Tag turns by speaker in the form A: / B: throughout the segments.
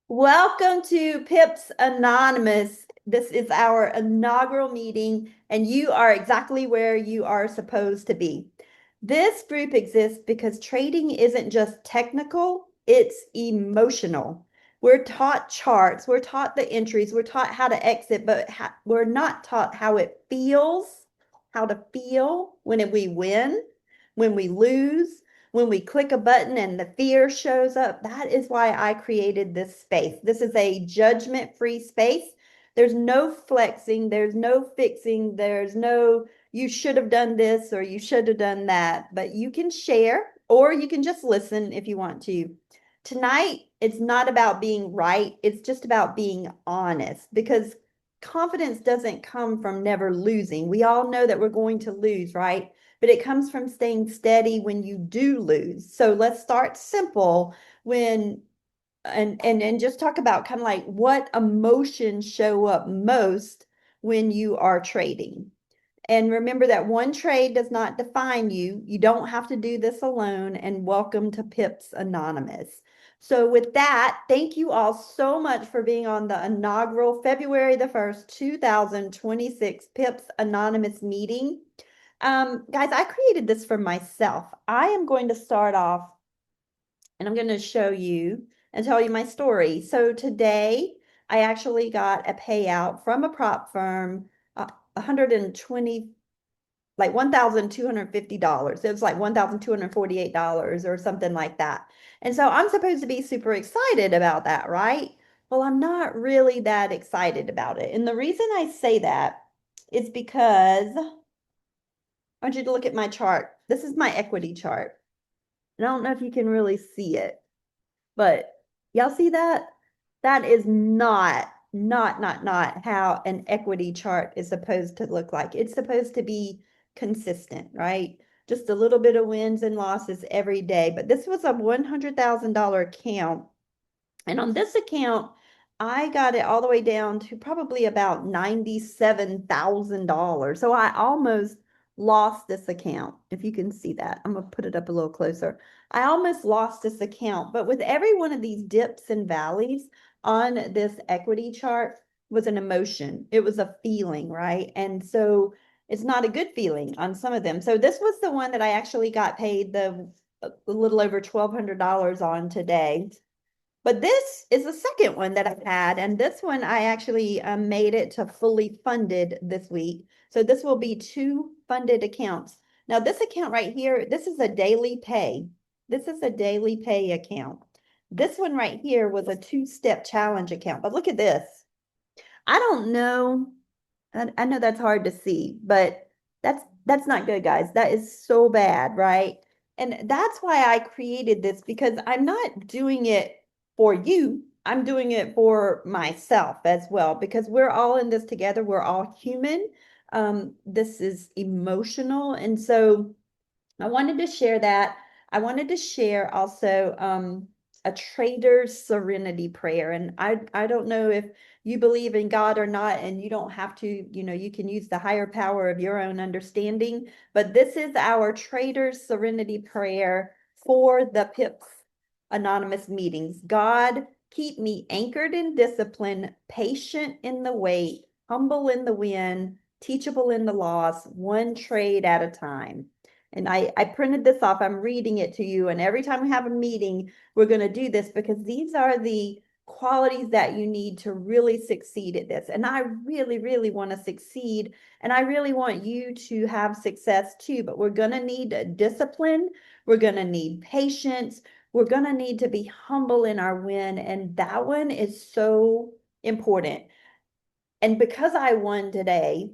A: Welcome to Pips Anonymous. This is our inaugural meeting, and you are exactly where you are supposed to be. This group exists because trading isn't just technical, it's emotional. We're taught charts, we're taught the entries, we're taught how to exit, but we're not taught how it feels, how to feel when we win, when we lose, when we click a button and the fear shows up. That is why I created this space. This is a judgment-free space. There's no flexing, there's no fixing, there's no you should have done this or you should have done that, but you can share or you can just listen if you want to. Tonight, it's not about being right, it's just about being honest because confidence doesn't come from never losing. We all know that we're going to lose, right? But it comes from staying steady when you do lose. So let's start simple when and just talk about kind of like what emotions show up most when you are trading. And remember that one trade does not define you. You don't have to do this alone. And welcome to Pips Anonymous. So with that, thank you all so much for being on the inaugural February the 1st, 2026 Pips Anonymous meeting. Guys, I created this for myself. I am going to start off and I'm going to show you and tell you my story. So today I actually got a payout from a prop firm, 120, like $1,250. It was like $1,248 or something like that. And so I'm supposed to be super excited about that, right? Well, I'm not really that excited about it. And the reason I say that is because I want you to look at my chart. This is my equity chart. I don't know if you can really see it, but y'all see that? That is not how an equity chart is supposed to look like. It's supposed to be consistent, right? Just a little bit of wins and losses every day. But this was a $100,000 account. And on this account, I got it all the way down to probably about $97,000. So I almost lost this account. If you can see that, I'm gonna put it up a little closer. I almost lost this account, but with every one of these dips and valleys on this equity chart was an emotion. It was a feeling, right? And so it's not a good feeling on some of them. So this was the one that I actually got paid the a little over $1,200 on today. But this is the second one that I've had, and this one I actually made it to fully funded this week. So this will be two funded accounts. Now this account right here, this is a daily pay. This is a daily pay account. This one right here was a two-step challenge account. But look at this. I don't know. I know that's hard to see, but that's not good, guys. That is so bad, right? And that's why I created this because I'm not doing it for you. I'm doing it for myself as well because we're all in this together. We're all human. This is emotional. And so I wanted to share that. I wanted to share also a trader's serenity prayer. And I don't know if you believe in God or not, and you don't have to, you can use the higher power of your own understanding. But this is our trader's serenity prayer for the PIPS Anonymous meetings. God, keep me anchored in discipline, patient in the wait, humble in the win, teachable in the loss, one trade at a time. And I printed this off. I'm reading it to you. And every time we have a meeting, we're going to do this because these are the qualities that you need to really succeed at this. And I really want to succeed. And I really want you to have success too. But we're going to need discipline. We're going to need patience. We're going to need to be humble in our win. And that one is so important. And because I won today,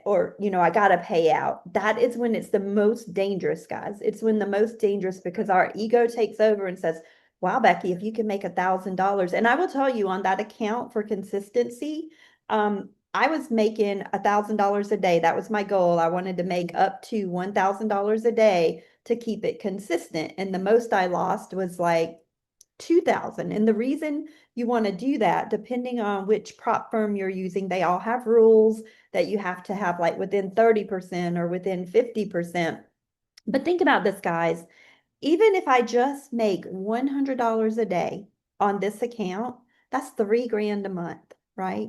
A: or I got a payout, that is when it's the most dangerous, guys. It's when the most dangerous because our ego takes over and says, wow, Becky, if you can make $1,000. And I will tell you on that account for consistency, I was making $1,000 a day. That was my goal. I wanted to make up to $1,000 a day to keep it consistent. And the most I lost was like 2,000. And the reason you want to do that, depending on which prop firm you're using, they all have rules that you have to have like within 30% or within 50%. But think about this, guys. Even if I just make $100 a day on this account, That's 3 grand a month, right?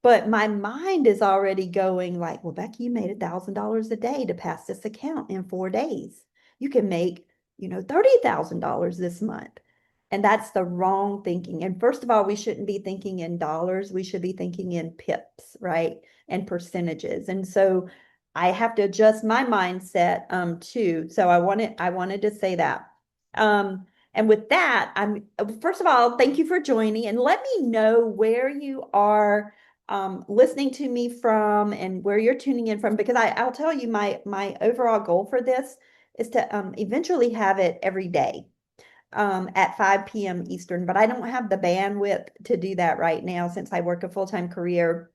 A: But my mind is already going like, well, Becky, you made $1,000 a day to pass this account in 4 days. You can make, $30,000 this month. And that's the wrong thinking. And first of all, we shouldn't be thinking in dollars. We should be thinking in pips, right? And percentages. And so I have to adjust my mindset too. So I wanted to say that. And with that, I'm first of all, thank you for joining and let me know where you are listening to me from and where you're tuning in from, because I'll tell you my overall goal for this is to eventually have it every day at 5 p.m. Eastern, but I don't have the bandwidth to do that right now since I work a full-time career.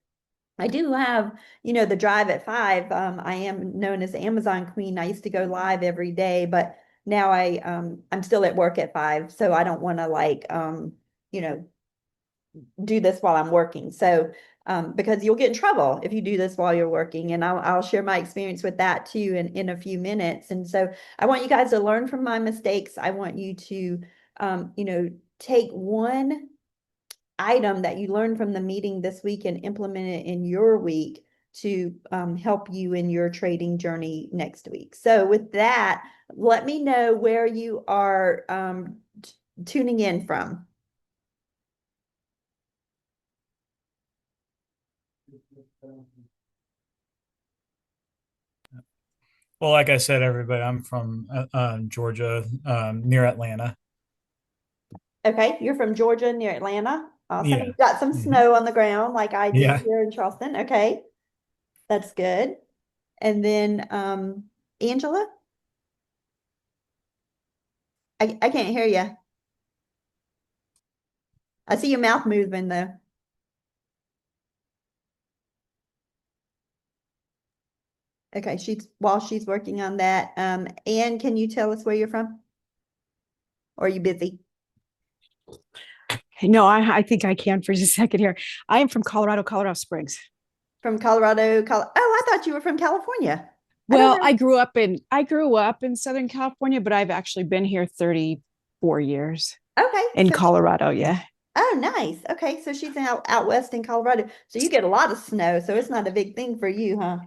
A: I do have, the drive at 5. I am known as Amazon Queen. I used to go live every day, but now I'm still at work at 5, so I don't want to like you know, do this while I'm working. So because you'll get in trouble if you do this while you're working. And I'll share my experience with that too in a few minutes. And so I want you guys to learn from my mistakes. I want you to, take one item that you learned from the meeting this week and implement it in your week to help you in your trading journey next week. So with that, let me know where you are tuning in from.
B: Well, like I said, everybody, I'm from Georgia, near Atlanta.
A: Okay, you're from Georgia near Atlanta. Awesome.
B: Yeah.
A: You've got some
B: Mhm.
A: snow on the ground like I do
B: Yeah.
A: here in Charleston. Okay, that's good. And then Angela, I can't hear you. I see your mouth moving though. Okay, while she's working on that. Anne, can you tell us where you're from? Or are you busy?
C: No, I think I can for just a second here. I am from Colorado Springs.
A: From Colorado, Oh, I thought you were from California. I don't
C: Well,
A: know.
C: I grew up in Southern California, but I've actually been here 34 years
A: Okay,
C: in Colorado. Yeah.
A: oh, nice. Okay, so she's out west in Colorado. So you get a lot of snow, so it's not a big thing for you, huh?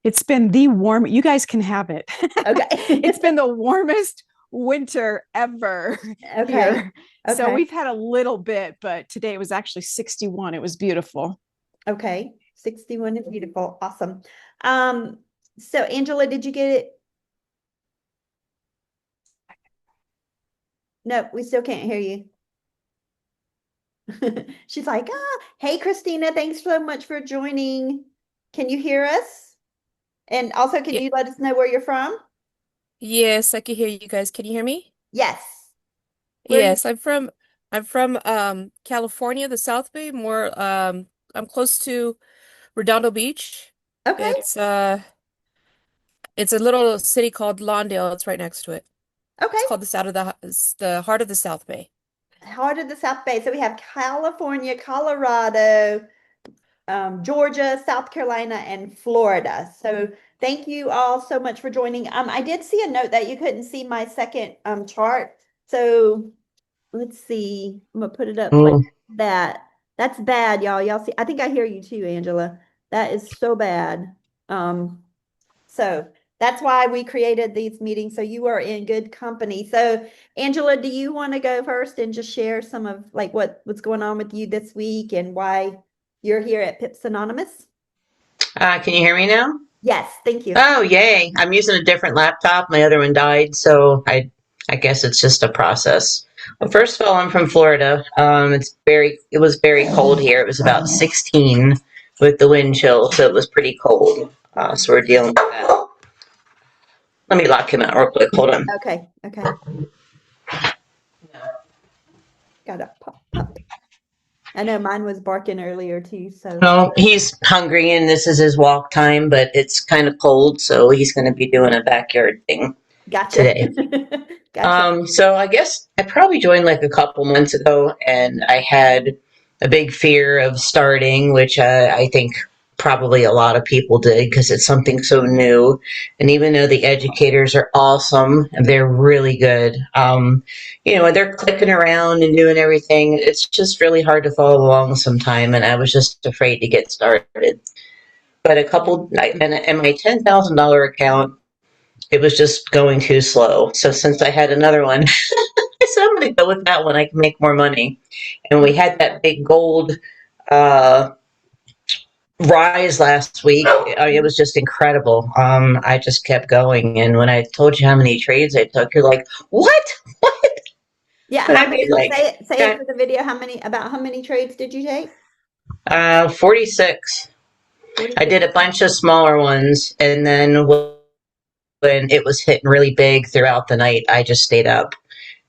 C: It's been the warm, you guys can have it.
A: Okay.
C: It's been the warmest winter ever
A: Okay.
C: here. So
A: Okay.
C: we've had a little bit, but today it was actually 61. It was beautiful.
A: Okay. 61 is beautiful. Awesome. Um, so Angela, did you get it? No, we still can't hear you. She's like, hey, Christina, thanks so much for joining. Can you hear us? And also, can
D: Ye-
A: you let us know where you're from?
D: Yes, I can hear you guys. Can you hear me?
A: Yes. Where are you?
D: Yes, I'm from California, the South Bay, more I'm close to Redondo Beach.
A: Okay.
D: It's a little city called Lawndale. It's right next to it. It's
A: Okay.
D: called it's the heart of the South Bay.
A: Heart of the South Bay. So we have California, Colorado, Georgia, South Carolina, and Florida. So thank you all so much for joining. I did see a note that you couldn't see my second chart. So let's see. I'm gonna put it up like
E: Mm.
A: that. That's bad, y'all. Y'all see, I think I hear you too, Angela. That is so bad. So that's why we created these meetings. So you are in good company. So Angela, do you want to go first and just share some of like what's going on with you this week and why you're here at Pips Anonymous?
E: Can you hear me now?
A: Yes, thank you.
E: Oh, yay. I'm using a different laptop. My other one died, so I guess it's just a process. Well, first of all, I'm from Florida. It was very cold here. It was about 16 with the wind chill, so it was pretty cold. So we're dealing with that. Let me lock him out real quick. Hold on.
A: Okay, okay. Got a pup. I know mine was barking earlier too, so
E: No, he's hungry and this is his walk time, but it's kind of cold, so he's going to be doing a backyard thing
A: gotcha.
E: today.
A: Gotcha.
E: So I guess I probably joined like a couple months ago, and I had a big fear of starting, which I think probably a lot of people did because it's something so new. And even though the educators are awesome, they're really good. And they're clicking around and doing everything. It's just really hard to follow along sometime. And I was just afraid to get started. But and my $10,000 account, it was just going too slow. So since I had another one, I said, I'm going to go with that one. I can make more money. And we had that big gold uh, rise last week. It was just incredible. I just kept going. And when I told you how many trades I took, you're like, what? What?
A: Yeah,
E: But
A: how
E: I
A: many,
E: made like
A: say it for the video, about how many trades did you take?
E: 46. I
A: 46.
E: did a bunch of smaller ones. And then when it was hitting really big throughout the night, I just stayed up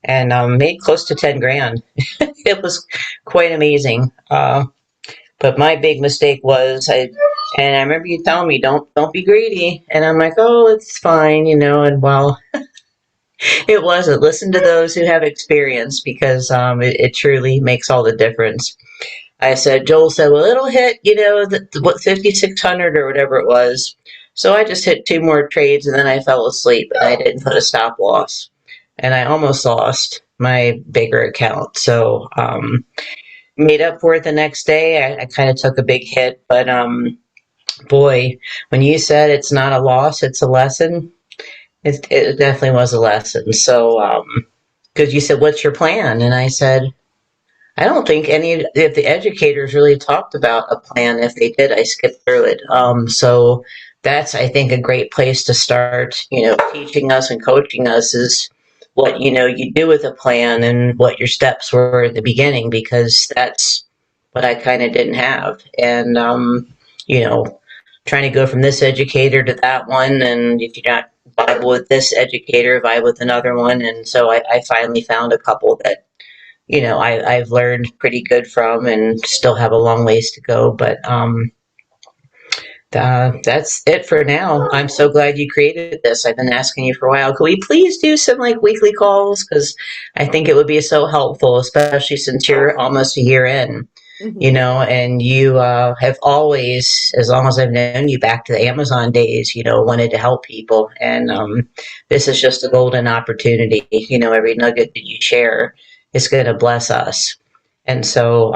E: and made close to 10 grand. It was quite amazing. But my big mistake was and I remember you telling me don't be greedy, and I'm like, oh, it's fine, and well, it wasn't. Listen to those who have experience because it truly makes all the difference. I said, Joel said, well, it'll hit, what 5,600 or whatever it was. So I just hit two more trades and then I fell asleep and I didn't put a stop loss, and I almost lost my bigger account. So made up for it the next day. I kind of took a big hit, but boy, when you said it's not a loss, it's a lesson, it definitely was a lesson. So, because you said, what's your plan? And I said, I don't think any if the educators really talked about a plan. If they did, I skipped through it. So that's, I think, a great place to start. Teaching us and coaching us is what you do with a plan and what your steps were at the beginning, because that's what I kind of didn't have. And you know, trying to go from this educator to that one, and if you're not vibe with this educator, vibe with another one. And so I finally found a couple that I've learned pretty good from, and still have a long ways to go. But that's it for now. I'm so glad you created this. I've been asking you for a while. Could we please do some like weekly calls? Because I think it would be so helpful, especially since you're almost a year in. And you have always, as long as I've known you, back to the Amazon days, wanted to help people. And this is just a golden opportunity. Every nugget that you share is going to bless us. And so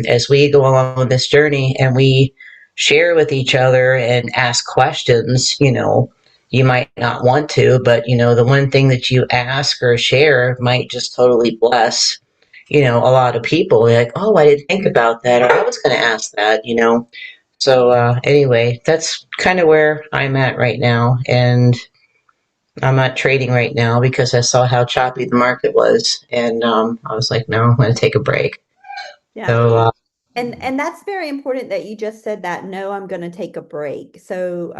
E: as we go along with this journey and we share with each other and ask questions, you might not want to, but, the one thing that you ask or share might just totally bless a lot of people. Like, oh, I didn't think about that, or I was going to ask that. So anyway, that's kind of where I'm at right now. And I'm not trading right now because I saw how choppy the market was. And I was like, no, I'm going to take a break.
A: Yeah.
E: So,
A: And that's very important that you just said that, no, I'm going to take a break. So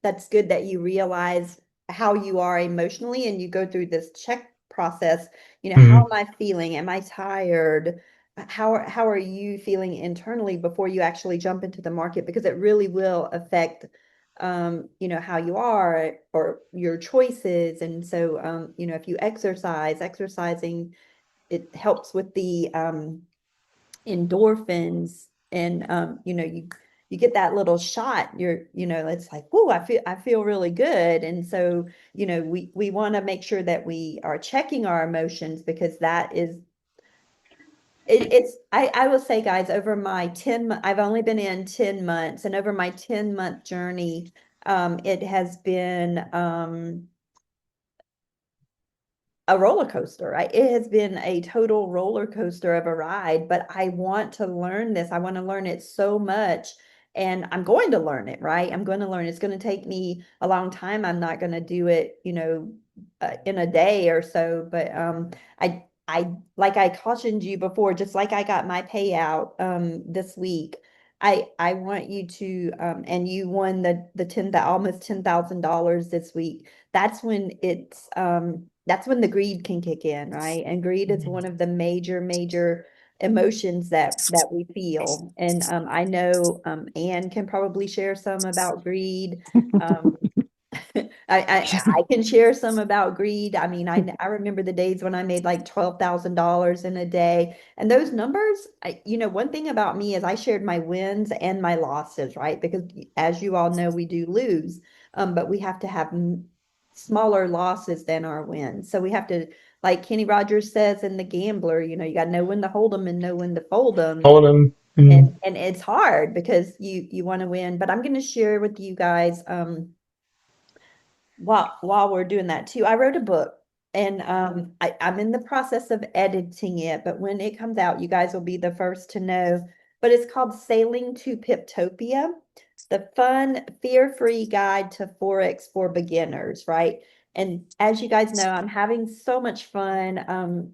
A: that's good that you realize how you are emotionally and you go through this check process. How am I feeling? Am I tired? How are you feeling internally before you actually jump into the market? Because it really will affect how you are or your choices. And so if you exercising, it helps with the endorphins, and you get that little shot. It's like, oh, I feel really good. And so we want to make sure that we are checking our emotions, because that is I will say, guys, over my 10 I've only been in 10 months, and over my 10-month journey, it has been a roller coaster, right? It has been a total roller coaster of a ride, but I want to learn this. I want to learn it so much, and I'm going to learn it, right? I'm going to learn. It's going to take me a long time. I'm not going to do it, in a day or so, but I like I cautioned you before, just like I got my payout this week. I want you to and you won the almost $10,000 this week. That's when the greed can kick in, right? And greed is one of the major emotions that we feel. And I know Anne can probably share some about greed. Um, I can share some about greed. I mean, I remember the days when I made like $12,000 in a day. And those numbers, one thing about me is I shared my wins and my losses, right? Because as you all know, we do lose, but we have to have smaller losses than our wins. So we have to, like Kenny Rogers says in The Gambler, you got to know when to hold them and know when to fold them.
E: Hold them.
A: And it's hard because you want to win. But I'm going to share with you guys while we're doing that too. I wrote a book, and I'm in the process of editing it, but when it comes out, you guys will be the first to know. But it's called Sailing to Piptopia, the fun, fear-free guide to Forex for beginners, right? And as you guys know, I'm having so much fun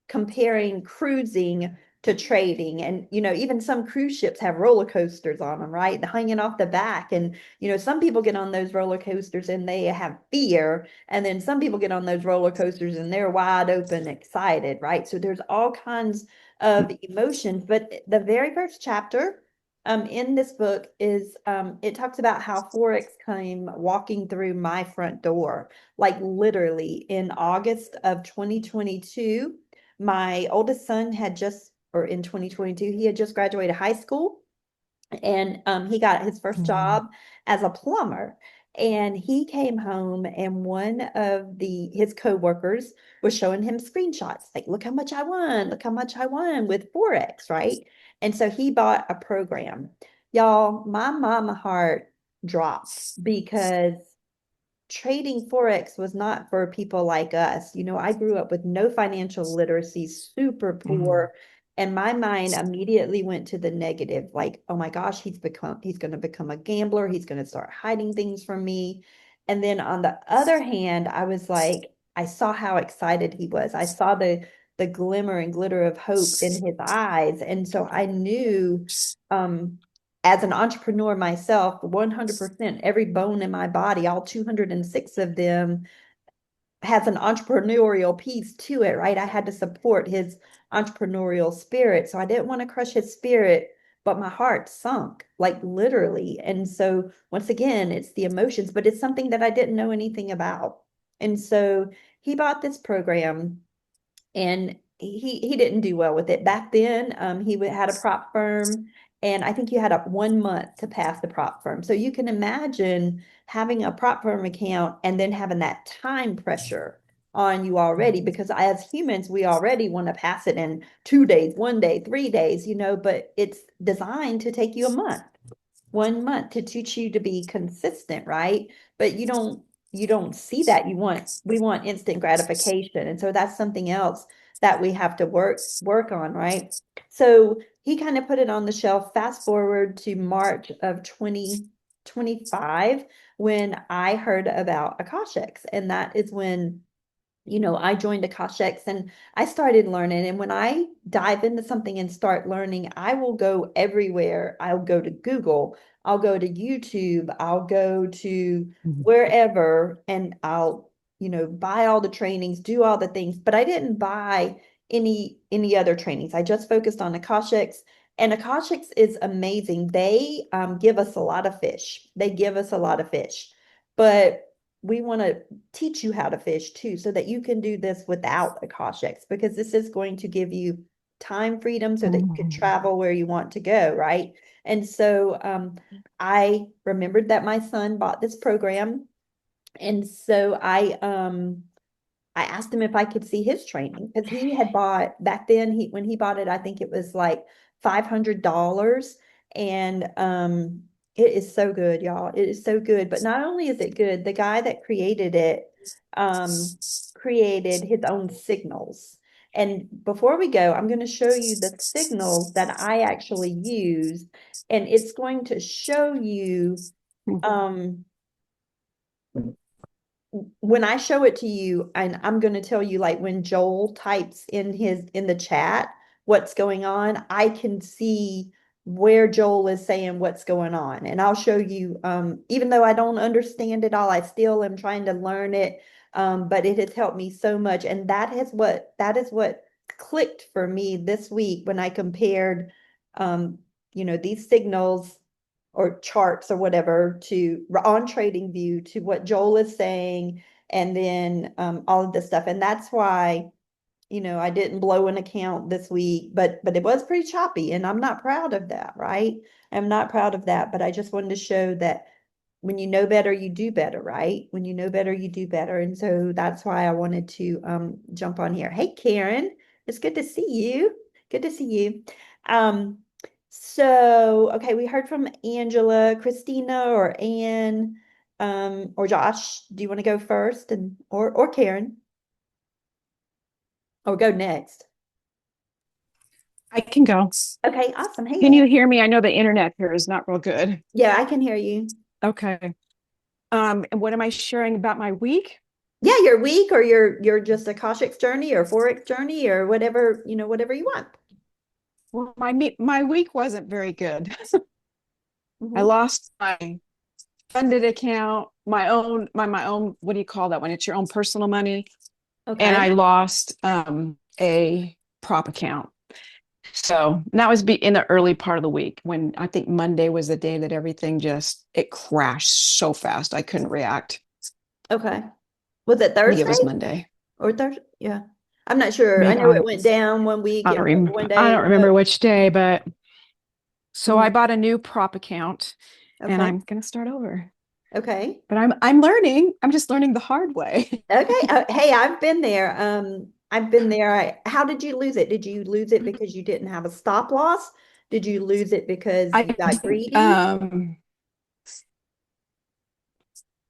A: comparing cruising to trading. And, even some cruise ships have roller coasters on them, right? Hanging off the back. And, some people get on those roller coasters and they have fear. And then some people get on those roller coasters and they're wide open, excited, right? So there's all kinds of emotions. But the very first chapter in this book is it talks about how Forex came walking through my front door, like literally in August of 2022. My oldest son or in 2022, he had just graduated high school, and he got his first job as a plumber. And he came home, and one of his coworkers was showing him screenshots, like, look how much I won, look how much I won with Forex, right? And so he bought a program. Y'all, my mama heart dropped because trading Forex was not for people like us. I grew up with no financial literacy, super poor. And my mind immediately went to the negative, like, oh my gosh, he's going to become a gambler. He's going to start hiding things from me. And then on the other hand, I was like, I saw how excited he was. I saw the glimmer and glitter of hope in his eyes. And so I knew, as an entrepreneur myself, 100%, every bone in my body, all 206 of them, has an entrepreneurial piece to it, right? I had to support his entrepreneurial spirit. So I didn't want to crush his spirit, but my heart sunk, like literally. And so once again, it's the emotions, but it's something that I didn't know anything about. And so he bought this program, and he didn't do well with it. Back then, he had a prop firm, and I think you had 1 month to pass the prop firm. So you can imagine having a prop firm account and then having that time pressure on you already, because as humans, we already want to pass it in 2 days, 1 day, 3 days, but it's designed to take you a month. 1 month to teach you to be consistent, right? But you don't see that. We want instant gratification. And so that's something else that we have to work on, right? So he kind of put it on the shelf. Fast forward to March of 2025, when I heard about Akashics. And that is when I joined Akashics and I started learning. And when I dive into something and start learning, I will go everywhere. I'll go to Google, I'll go to YouTube, I'll go to wherever, and I'll, buy all the trainings, do all the things. But I didn't buy any other trainings. I just focused on Akashics. And Akashics is amazing. They give us a lot of fish. They give us a lot of fish. But we want to teach you how to fish too, so that you can do this without Akashics, because this is going to give you time freedom so that you can travel where you want to go, right? And so I remembered that my son bought this program, and so I asked him if I could see his training, because he had bought back then. When he bought it, I think it was like $500, and it is so good, y'all. It is so good. But not only is it good, the guy that created it created his own signals. And before we go, I'm going to show you the signals that I actually use, and it's going to show you when I show it to you, and I'm going to tell you, like, when Joel types in the chat what's going on, I can see where Joel is saying what's going on. And I'll show you, even though I don't understand it all, I still am trying to learn it. But it has helped me so much. And that is what clicked for me this week when I compared, these signals or charts or whatever on TradingView to what Joel is saying, and then all of this stuff. And that's why, I didn't blow an account this week, but it was pretty choppy, and I'm not proud of that, right? I'm not proud of that, but I just wanted to show that when you know better, you do better, right? When you know better, you do better. And so that's why I wanted to jump on here. Hey, Karen, it's good to see you. Good to see you. So, okay, we heard from Angela, Christina, or Ann, or Josh. Do you want to go first, or Karen? Or go next?
C: I can go.
A: Okay, awesome. Hey,
C: Can you
A: Ann.
C: hear me? I know the internet here is not real good.
A: Yeah, I can hear you.
C: Okay. And what am I sharing about my week?
A: Yeah, your week, or your just a Akashic's journey or Forex journey or whatever, whatever you want.
C: Well, my week wasn't very good. I
A: Mhm.
C: lost my funded account, my own, what do you call that when it's your own personal money? And I
A: Okay.
C: lost a prop account. So that was in the early part of the week when I think Monday was the day that everything it crashed so fast. I couldn't react.
A: Okay. Was it
C: I think it
A: Thursday
C: was Monday.
A: or Thursday? Yeah. I'm not sure. I
C: Maybe
A: know it went down one week and one
C: I
A: day
C: don't
A: went
C: remember
A: up.
C: which day, but so I
A: Mhm.
C: bought a new prop account and
A: Okay.
C: I'm gonna start over.
A: Okay.
C: But I'm learning. I'm just learning the hard way.
A: Okay. Hey, I've been there. I've been there. How did you lose it? Did you lose it because you didn't have a stop loss? Did you lose it because you
C: I
A: got greedy?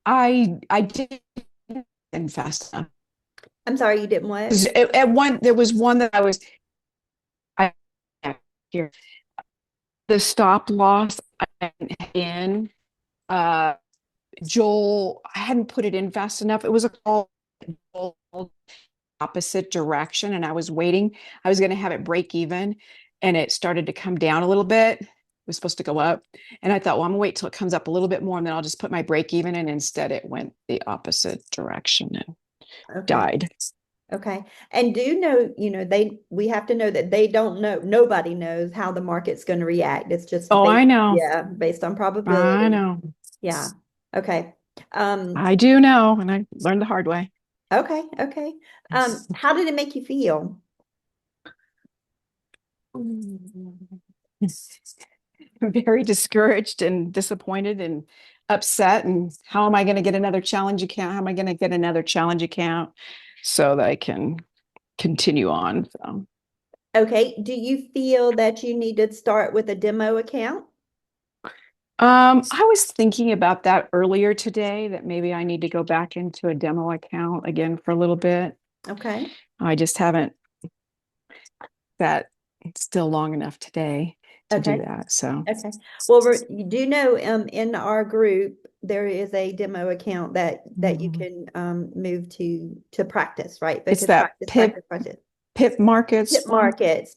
C: I didn't fast enough.
A: I'm sorry, you didn't what?
C: There was one that I here the stop loss I in Joel, I hadn't put it in fast enough. It was a call opposite direction, and I was waiting. I was going to have it break even, and it started to come down a little bit. It was supposed to go up, and I thought, well, I'm gonna wait till it comes up a little bit more, and then I'll just put my break even. And instead, it went the opposite direction and
A: Okay.
C: died.
A: Okay. And do know, we have to know that they don't know, nobody knows how the market's going to react. It's just
C: Oh,
A: based,
C: I know.
A: yeah, based on
C: I
A: probability.
C: know.
A: Yeah. Okay.
C: I do know, and I learned the hard way.
A: Okay. Okay. How did it make you feel?
C: Very discouraged and disappointed and upset. And how am I going to get another challenge account? How am I going to get another challenge account so that I can continue on? So,
A: Okay. Do you feel that you need to start with a demo account?
C: I was thinking about that earlier today, that maybe I need to go back into a demo account again for a little bit.
A: Okay.
C: I just haven't that still long enough today to do
A: Okay.
C: that. So,
A: Okay. Well, you do know, in our group, there is a demo account that you can move to practice, right?
C: it's
A: Because
C: that
A: practice.
C: pip markets
A: Pip
C: one.
A: markets.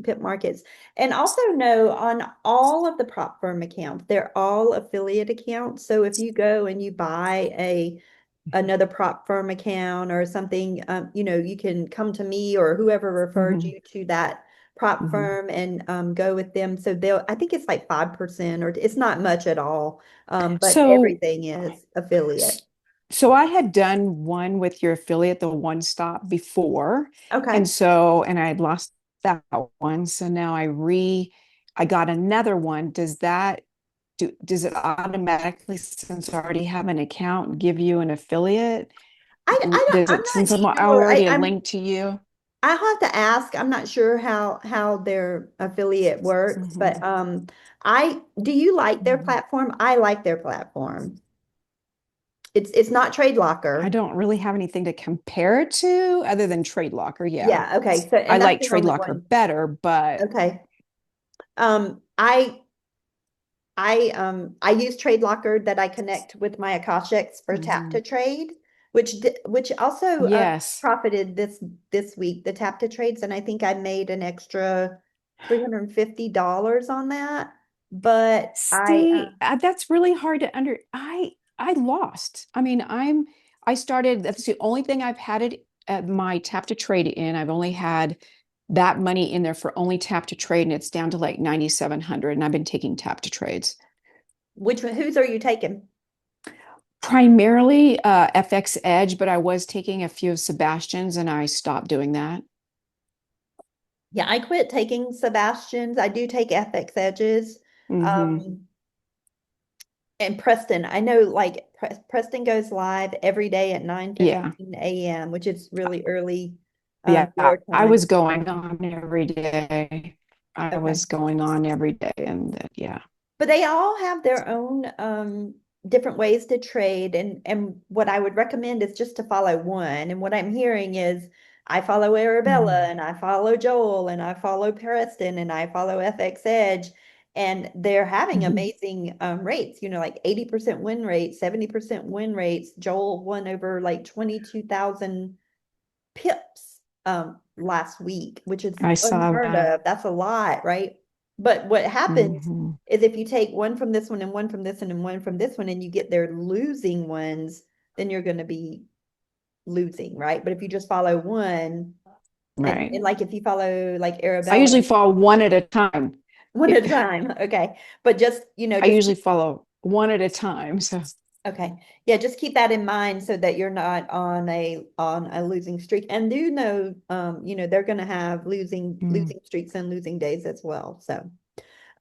A: Pip markets. And also know on all of the prop firm accounts, they're all affiliate accounts. So if you go and you buy another prop firm account or something, you can come to me or whoever referred you to that prop firm and go with them. So I think it's like 5%, or it's not much at all. But
C: So,
A: everything is affiliate.
C: so I had done one with your affiliate, the one stop before.
A: Okay.
C: And I had lost that one. So now I got another one. Does it automatically, since I already have an account, give you an affiliate?
A: I don't,
C: Does
A: I'm
C: it,
A: not
C: since I'm
A: sure.
C: already a link to you?
A: I have to ask. I'm not sure how their affiliate works, but I do you like their platform? I like their platform. It's not Trade
C: I
A: Locker.
C: don't really have anything to compare it to other than Trade Locker. Yeah.
A: Yeah, okay. So
C: I
A: and that's
C: like
A: the
C: Trade
A: only
C: Locker
A: one.
C: better, but
A: Okay. Um I I use Trade Locker that I connect with my Akashics for tap to trade, which also
C: yes.
A: profited this week, the tap to trades, and I think I made an extra $350 on that. But
C: See, that's really hard to I lost. I mean, I started, that's the only thing I've had it at my tap to trade in. I've only had that money in there for only tap to trade, and it's down to like 9,700, and I've been taking tap to trades.
A: Whose are you taking?
C: Primarily FX Edge, but I was taking a few of Sebastian's and I stopped doing that.
A: Yeah, I quit taking Sebastian's. I do take FX Edges.
C: Hmm.
A: Um, and Preston, I know like Preston goes live every day at
C: Yeah.
A: 9:15 a.m., which is really early
C: Yeah.
A: your
C: I
A: time.
C: was going on every day. I
A: Okay.
C: was going on every day and yeah.
A: But they all have their own different ways to trade, and what I would recommend is just to follow one. And what I'm hearing is I follow Arabella
C: Mm.
A: and I follow Joel and I follow Preston and I follow FX Edge, and they're having
C: Mhm.
A: amazing rates, like 80% win rates, 70% win rates. Joel won over like 22,000 pips last week, which is
C: I saw
A: unheard
C: that.
A: of. That's a lot, right? But what happens
C: Hmm.
A: is if you take one from this one and one from this one and one from this one and you get their losing ones, then you're going to be losing, right? But if you just follow one
C: Right.
A: and like if you follow like
C: I
A: Arabella
C: usually follow one at a time.
A: one at a time, okay. But just,
C: I
A: just
C: usually follow one at a time. So
A: okay. Yeah, just keep that in mind so that you're not on a losing streak. And do know they're gonna have losing
C: mm,
A: losing streaks and losing days as well.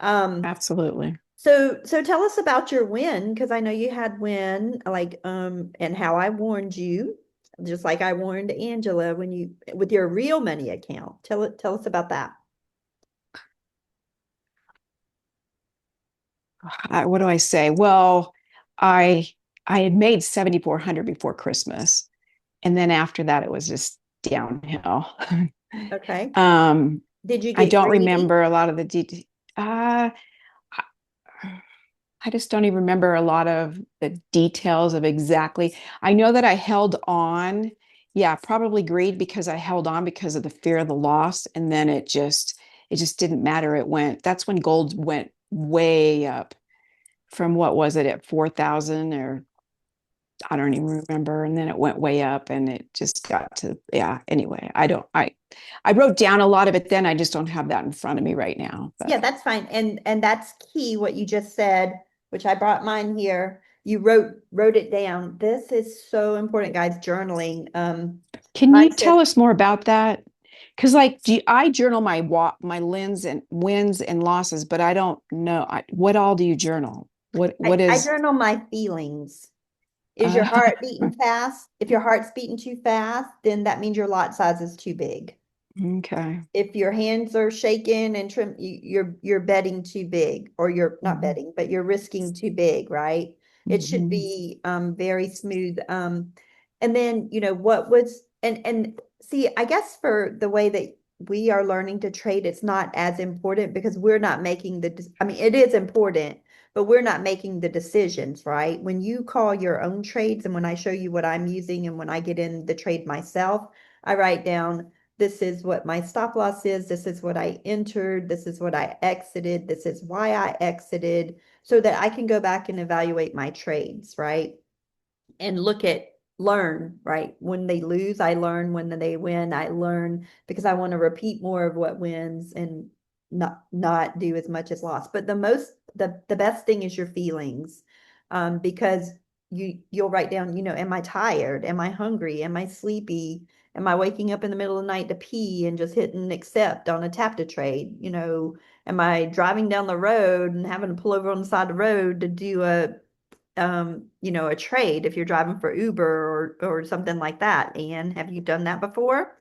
A: Um
C: absolutely.
A: so tell us about your win, because I know you had win, like and how I warned you, just like I warned Angela when you with your real money account. Tell us about that.
C: What do I say? Well, I I had made 7,400 before Christmas, and then after that, it was just downhill.
A: Okay.
C: um,
A: Did you
C: I
A: get
C: don't
A: greedy?
C: remember a lot of the details. I just don't even remember a lot of the details of exactly. I know that I held on. Yeah, probably greed because I held on because of the fear of the loss, and then it just didn't matter. That's when gold went way up from what was it at 4,000 or I don't even remember. And then it went way up and it just got to, yeah. Anyway, I wrote down a lot of it then. I just don't have that in front of me right now. But
A: Yeah, that's fine. And that's key what you just said, which I brought mine here. You wrote it down. This is so important, guys, journaling.
C: can
A: My
C: you
A: sis,
C: tell us more about that? Because like I journal my wins and losses, but I don't know what all do you journal? What
A: I
C: is
A: journal my feelings. Is your
C: uh,
A: heart beating fast? If your heart's beating too fast, then that means your lot size is too big.
C: okay.
A: If your hands are shaking and you're betting too big, or you're not
C: Mhm.
A: betting, but you're risking too big, right? It should
C: Mhm.
A: be very smooth. And then what was and see, I guess for the way that we are learning to trade, it's not as important because we're not making I mean, it is important, but we're not making the decisions, right? When you call your own trades and when I show you what I'm using and when I get in the trade myself, I write down, this is what my stop loss is, this is what I entered, this is what I exited, this is why I exited, so that I can go back and evaluate my trades, right? And learn, right? When they lose, I learn. When they win, I learn, because I want to repeat more of what wins and not do as much as lost. But the best thing is your feelings, because you'll write down, am I tired? Am I hungry? Am I sleepy? Am I waking up in the middle of the night to pee and just hitting accept on a tap to trade? Am I driving down the road and having to pull over on the side of the road to do a trade if you're driving for Uber or something like that? Anne, have you done that before?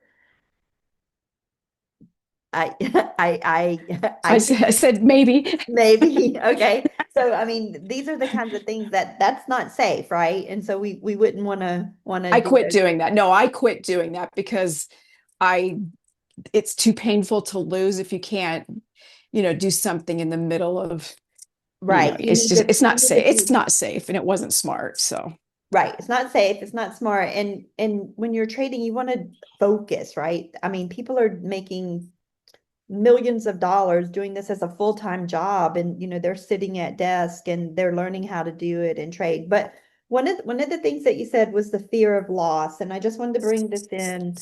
A: I I think
C: I said maybe.
A: maybe. Okay. So I mean, these are the kinds of things that's not safe, right? And so we wouldn't want to
C: I
A: do
C: quit
A: those.
C: doing that. No, I quit doing that because I it's too painful to lose if you can't, do something in the middle of,
A: Right.
C: it's just it's
A: You
C: not
A: need to
C: safe. It's
A: be
C: not safe and it wasn't smart. So
A: right. It's not safe. It's not smart. And when you're trading, you want to focus, right? I mean, people are making millions of dollars doing this as a full-time job, and they're sitting at desk and they're learning how to do it and trade. But one of the things that you said was the fear of loss, and I just wanted to bring this in.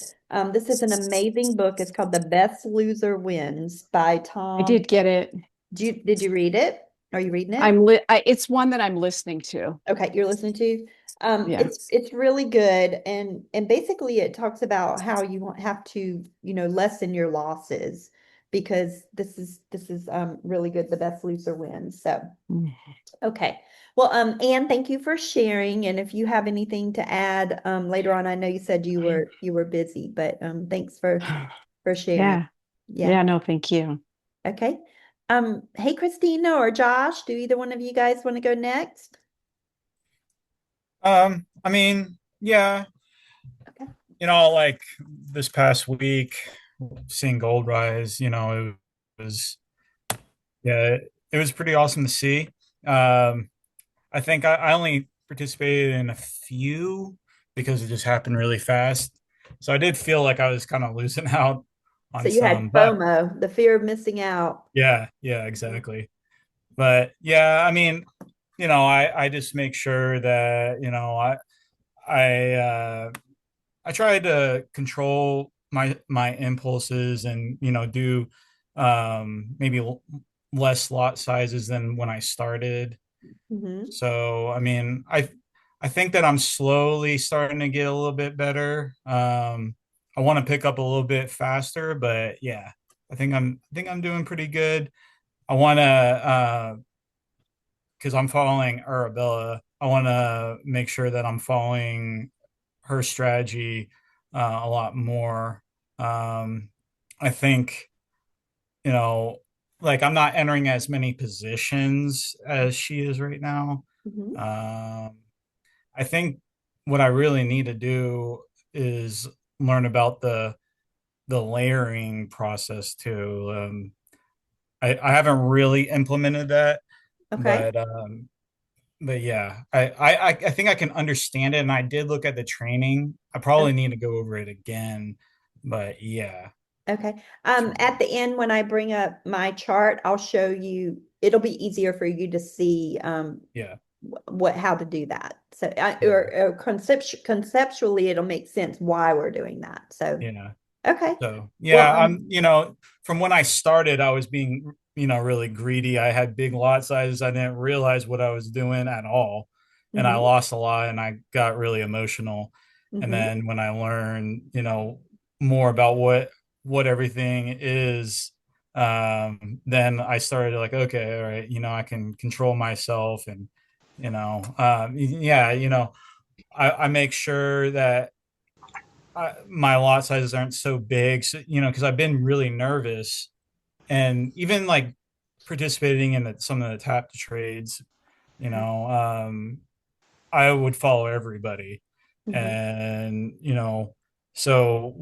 A: This is an amazing book. It's called The Best Loser Wins by
C: I
A: Tom.
C: did get it.
A: Did you read it? Are you reading it?
C: It's one that I'm listening to.
A: Okay, you're listening to.
C: Yeah.
A: It's really good, and basically it talks about how you won't have to, lessen your losses, because this is really good. The best loser wins. So
C: Mm.
A: okay. Well, Anne, thank you for sharing. And if you have anything to add later on, I know you said you were busy, but thanks for sharing.
C: Yeah.
A: Yeah.
C: Yeah, no, thank you.
A: Okay. Hey, Christina or Josh, do either one of you guys want to go next?
B: I mean, yeah,
A: Okay.
B: like this past week, seeing gold rise, it was, yeah, it was pretty awesome to see. I think I only participated in a few because it just happened really fast. So I did feel like I was kind of losing out
A: So
B: on
A: you had
B: some, but
A: FOMO, the fear of missing out.
B: yeah, exactly. But yeah, I mean, I just make sure that, I I try to control my impulses and, do maybe less lot sizes than when I started.
A: Hmm.
B: So, I mean, I think that I'm slowly starting to get a little bit better. I want to pick up a little bit faster, but yeah, I think I'm doing pretty good. I want to because I'm following Arabella. I want to make sure that I'm following her strategy a lot more. Um, I think, you know, like I'm not entering as many positions as she is right now.
A: Hmm.
B: Um, I think what I really need to do is learn about the layering process too. I haven't really implemented that,
A: Okay.
B: but yeah, I think I can understand it, and I did look at the training. I probably need to go over it again, but yeah,
A: Okay.
B: that's where I'm
A: At the end, when I bring up my chart, I'll show you, it'll be easier for you to see
B: yeah,
A: how to do that. So
B: yeah,
A: or conceptually, it'll make sense why we're doing that. So
B: yeah.
A: okay.
B: So
A: Well,
B: yeah, from when I started, I was being, really greedy. I had big lot sizes. I didn't realize what I was doing at all. And I
A: mhm,
B: lost a lot and I got really emotional. And
A: mhm.
B: then when I learned, more about what everything is, then I started like, okay, all right, I can control myself and, yeah, I make sure that my lot sizes aren't so big, so, because I've been really nervous, and even like participating in some of the tap trades, you
A: Okay.
B: know, I would follow everybody,
A: Mhm.
B: and so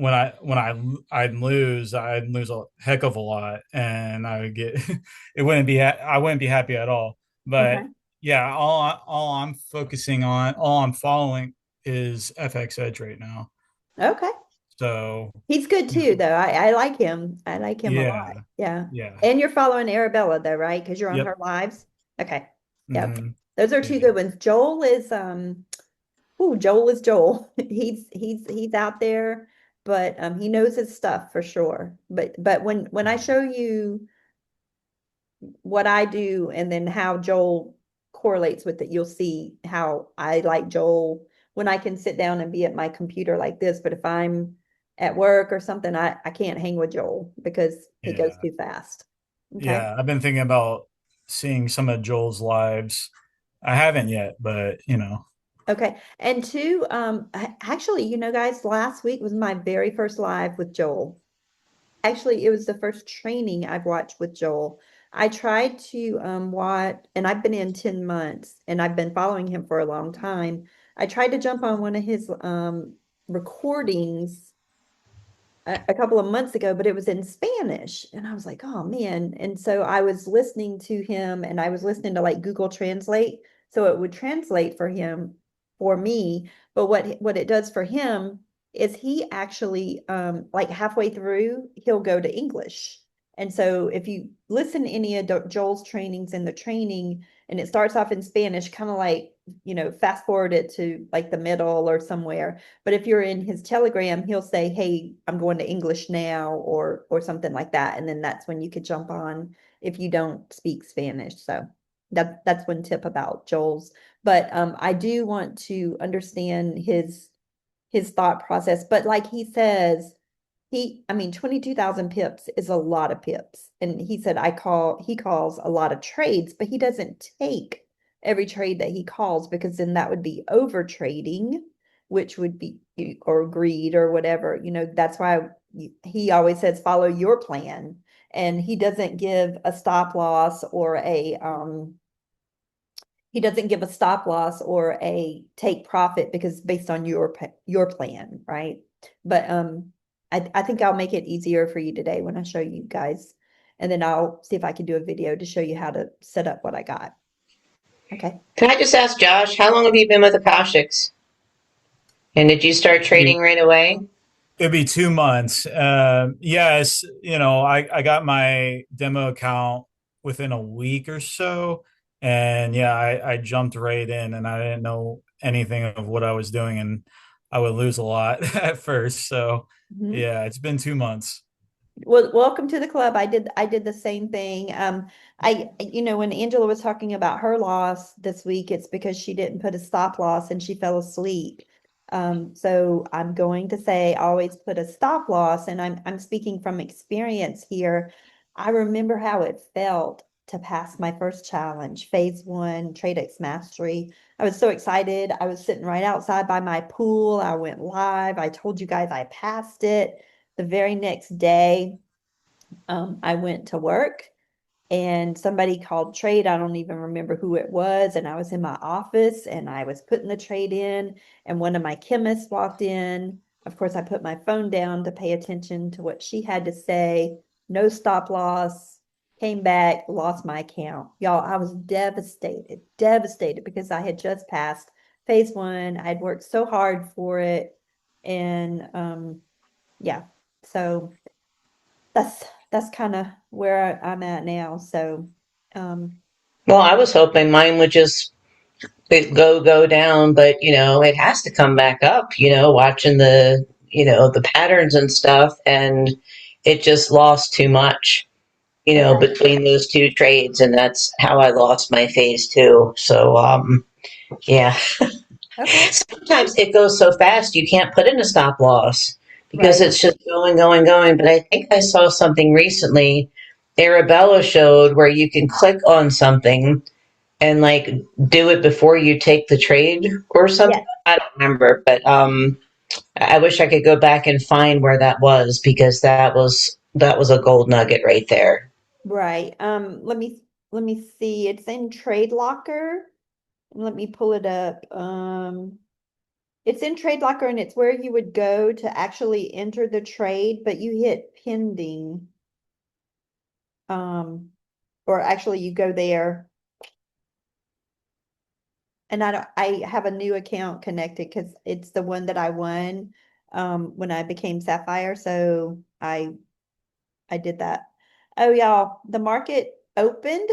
B: I'd lose a heck of a lot, and I would get I wouldn't be happy at all. But
A: Okay.
B: yeah, all I'm following is FX Edge right now.
A: Okay.
B: So,
A: He's good
B: you know,
A: too, though. I like him. I like him a lot.
B: yeah,
A: Yeah.
B: yeah,
A: And you're following Arabella though, right? Because you're on
B: yep,
A: her lives. Okay. Yep.
B: hmm
A: Those are two
B: yeah,
A: good ones. Joel is Joel is Joel. He's out there, but he knows his stuff for sure. But when I
B: yeah,
A: show you what I do and then how Joel correlates with it, you'll see how I like Joel when I can sit down and be at my computer like this. But if I'm at work or something, I can't hang with Joel because he goes
B: yeah,
A: too fast. Okay.
B: yeah. I've been thinking about seeing some of Joel's lives. I haven't yet, but
A: Okay. And two, actually, guys, last week was my very first live with Joel. Actually, it was the first training I've watched with Joel. I tried to watch, and I've been in 10 months and I've been following him for a long time. I tried to jump on one of his recordings a couple of months ago, but it was in Spanish. And I was like, oh man. And so I was listening to him and I was listening to like Google Translate. So it would translate for him for me. But what it does for him is he actually like halfway through, he'll go to English. And so if you listen to any of Joel's trainings in the training and it starts off in Spanish, kind of like, fast forward it to like the middle or somewhere, but if you're in his Telegram, he'll say, "Hey, I'm going to English now," or something like that. And then that's when you could jump on if you don't speak Spanish. So That's one tip about Joel's. But I do want to understand his thought process. But like he says, I mean, 22,000 pips is a lot of pips. And he said, he calls a lot of trades, but he doesn't take every trade that he calls because then that would be over trading, which would be, or greed or whatever. That's why he always says, follow your plan. And he doesn't give a stop loss or he doesn't give a stop loss or a take profit because based on your plan, right? But I think I'll make it easier for you today when I show you guys, and then I'll see if I can do a video to show you how to set up what I got. Okay.
E: Can I just ask Josh, how long have you been with Akashics? And did you start trading right away?
B: It'd be 2 months. Yes, I got my demo account within a week or so. And yeah, I jumped right in and I didn't know anything of what I was doing and I would lose a lot at first. So
A: Mhm.
B: yeah, it's been 2 months.
A: Well, welcome to the club. I did the same thing. When Angela was talking about her loss this week, it's because she didn't put a stop loss and she fell asleep. So I'm going to say always put a stop loss, and I'm speaking from experience here. I remember how it felt to pass my first challenge, phase one, TradeX Mastery. I was so excited. I was sitting right outside by my pool. I went live. I told you guys I passed it. The very next day, I went to work and somebody called trade. I don't even remember who it was. And I was in my office and I was putting the trade in, and one of my chemists walked in. Of course, I put my phone down to pay attention to what she had to say. No stop loss, came back, lost my account. Y'all, I was devastated, devastated because I had just passed phase one. I had worked so hard for it. And yeah, so that's kind of where I'm at now. So, um,
E: Well, I was hoping mine would just go down, but it has to come back up, watching the patterns and stuff, and it just lost too much,
A: okay,
E: between those two trades, and that's how I lost my phase two. So yeah.
A: okay,
E: Sometimes it goes so fast you can't put in a stop loss because
A: right,
E: it's just going, going, going. But I think I saw something recently. Arabella showed where you can click on something and like do it before you take the trade or something.
A: yes,
E: I don't remember, but I wish I could go back and find where that was because that was a gold nugget right there.
A: right. Let me see. It's in Trade Locker. Let me pull it up. It's in Trade Locker, and it's where you would go to actually enter the trade, but you hit pending. Um, or actually you go there. And I have a new account connected because it's the one that I won when I became Sapphire. So I did that. Oh, y'all, the market opened